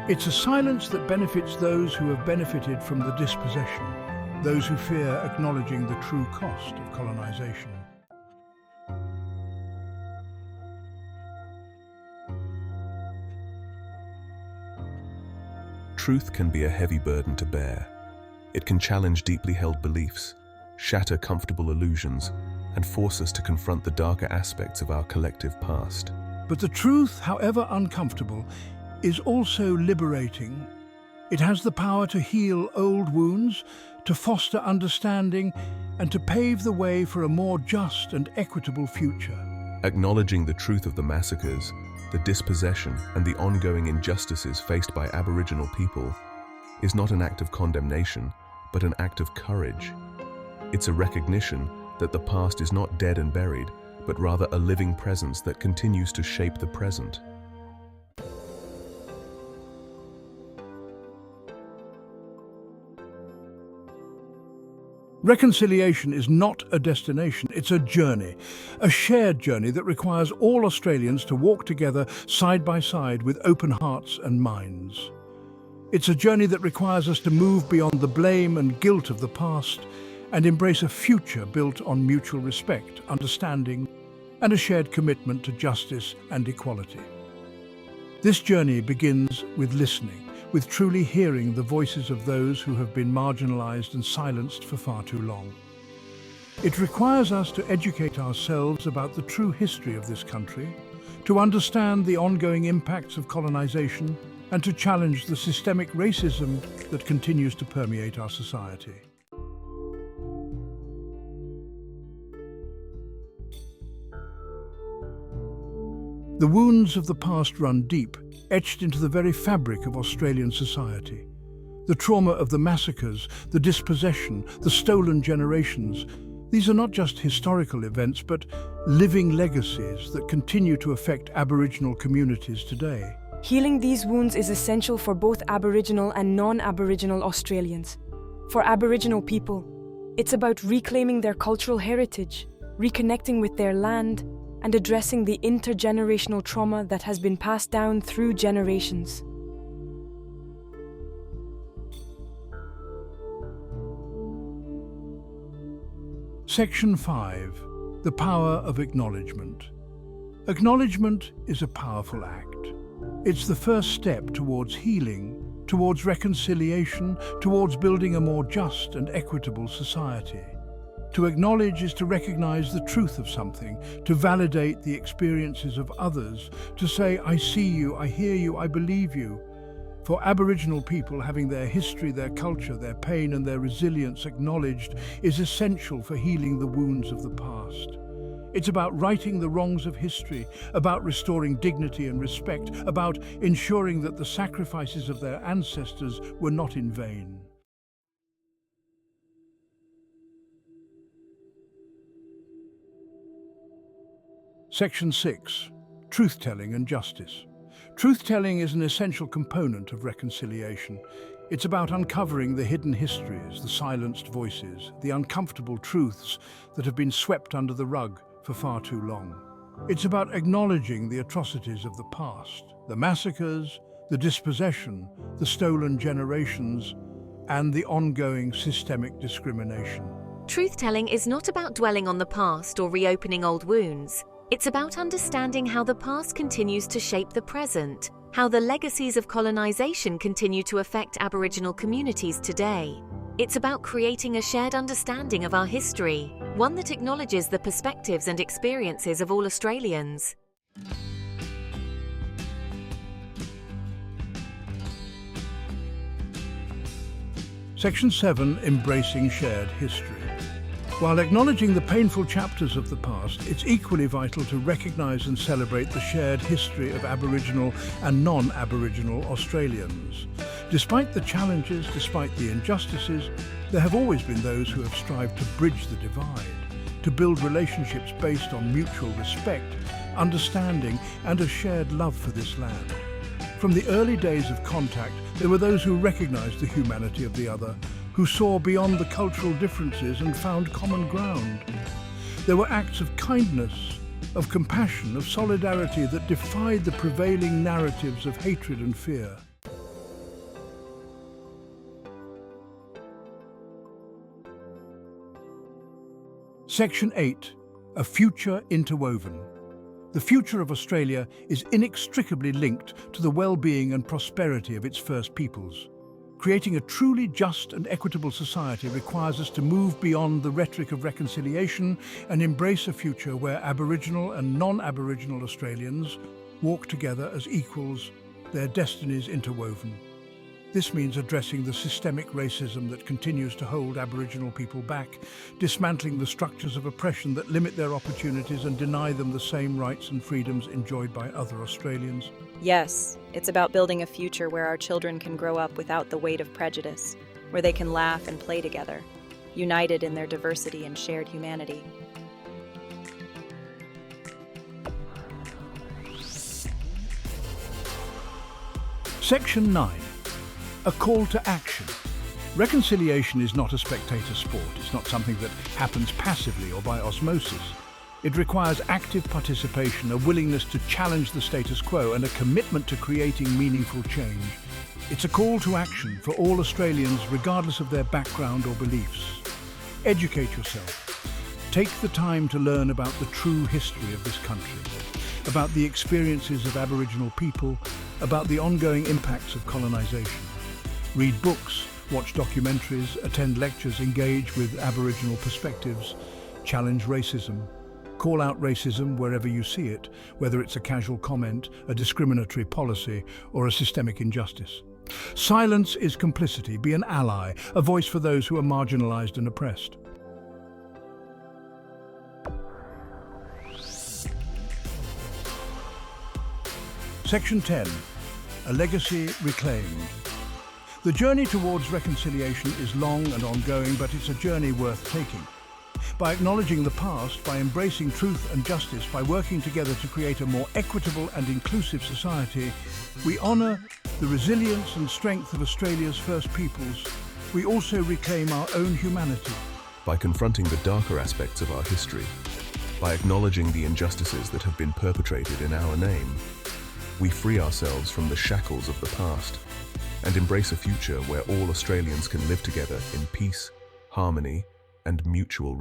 It's a silence that benefits those who have benefited from the dispossession, those who fear acknowledging the true cost of colonization. Truth can be a heavy burden to bear. It can challenge deeply held beliefs, shatter comfortable illusions, and force us to confront the darker aspects of our collective past. But the truth, however uncomfortable, is also liberating. It has the power to heal old wounds, to foster understanding, and to pave the way for a more just and equitable future. Acknowledging the truth of the massacres, the dispossession, and the ongoing injustices faced by Aboriginal people is not an act of condemnation, but an act of courage. It's a recognition that the past is not dead and buried, but rather a living presence that continues to shape the present. Reconciliation is not a destination, it's a journey, a shared journey that requires all Australians to walk together side by side with open hearts and minds. It's a journey that requires us to move beyond the blame and guilt of the past and embrace a future built on mutual respect, understanding, and a shared commitment to justice and equality. This journey begins with listening, with truly hearing the voices of those who have been marginalized and silenced for far too long. It requires us to educate ourselves about the true history of this country, to understand the ongoing impacts of colonization, and to challenge the systemic racism that continues to permeate our society. The wounds of the past run deep, etched into the very fabric of Australian society. The trauma of the massacres, the dispossession, the stolen generations, these are not just historical events, but living legacies that continue to affect Aboriginal communities today. Healing these wounds is essential for both Aboriginal and non-Aboriginal Australians. For Aboriginal people, it's about reclaiming their cultural heritage, reconnecting with their land, and addressing the intergenerational trauma that has been passed down through generations. Section 5. The Power of Acknowledgment. Acknowledgment is a powerful act. It's the first step towards healing, towards reconciliation, towards building a more just and equitable society. To acknowledge is to recognize the truth of something, to validate the experiences of others, to say, I see you, I hear you, I believe you. For Aboriginal people, having their history, their culture, their pain and their resilience acknowledged is essential for healing the wounds of the past. It's about righting the wrongs of history, about restoring dignity and respect, about ensuring that the sacrifices of their ancestors were not in vain. Section 6. Truth-telling and justice. Truth-telling is an essential component of reconciliation. It's about uncovering the hidden histories, the silenced voices, the uncomfortable truths that have been swept under the rug for far too long. It's about acknowledging the atrocities of the past, the massacres, the dispossession, the stolen generations, and the ongoing systemic discrimination. Truth-telling is not about dwelling on the past or reopening old wounds. It's about understanding how the past continues to shape the present, how the legacies of colonization continue to affect Aboriginal communities today. It's about creating a shared understanding of our history, one that acknowledges the perspectives and experiences of all Australians. Section 7. Embracing shared history. While acknowledging the painful chapters of the past, it's equally vital to recognise and celebrate the shared history of Aboriginal and non-Aboriginal Australians. Despite the challenges, despite the injustices, there have always been those who have strived to bridge the divide, to build relationships based on mutual respect, understanding, and a shared love for this land. From the early days of contact, there were those who recognised the humanity of the other, who saw beyond the cultural differences and found common ground. There were acts of kindness, of compassion, of solidarity that defied the prevailing narratives of hatred and fear. Section 8. A Future Interwoven. The future of Australia is inextricably linked to the well-being and prosperity of its First Peoples. Creating a truly just and equitable society requires us to move beyond the rhetoric of reconciliation and embrace a future where Aboriginal and non-Aboriginal Australians walk together as equals, their destinies interwoven. This means addressing the systemic racism that continues to hold Aboriginal people back, dismantling the structures of oppression that limit their opportunities and deny them the same rights and freedoms enjoyed by other Australians. Yes, it's about building a future where our children can grow up without the weight of prejudice, where they can laugh and play together, united in their diversity and shared humanity. Section 9. A call to action. Reconciliation is not a spectator sport. It's not something that happens passively or by osmosis. It requires active participation, a willingness to challenge the status quo, and a commitment to creating meaningful change. It's a call to action for all Australians, regardless of their background or beliefs. Educate yourself. Take the time to learn about the true history of this country, about the experiences of Aboriginal people, about the ongoing impacts of colonisation. Read books, watch documentaries, attend lectures, engage with Aboriginal perspectives, challenge racism. Call out racism wherever you see it, whether it's a casual comment, a discriminatory policy, or a systemic injustice. Silence is complicity. Be an ally, a voice for those who are marginalised and oppressed. Section 10. A Legacy Reclaimed. The journey towards reconciliation is long and ongoing, but it's a journey worth taking. By acknowledging the past, by embracing truth and justice, by working together to create a more equitable and inclusive society, we honour the resilience and strength of Australia's First Peoples. We also reclaim our own humanity. By confronting the darker aspects of our history, by acknowledging the injustices that have been perpetrated in our name, we free ourselves from the shackles of the past and embrace a future where all Australians can live together in peace, harmony, and mutual respect.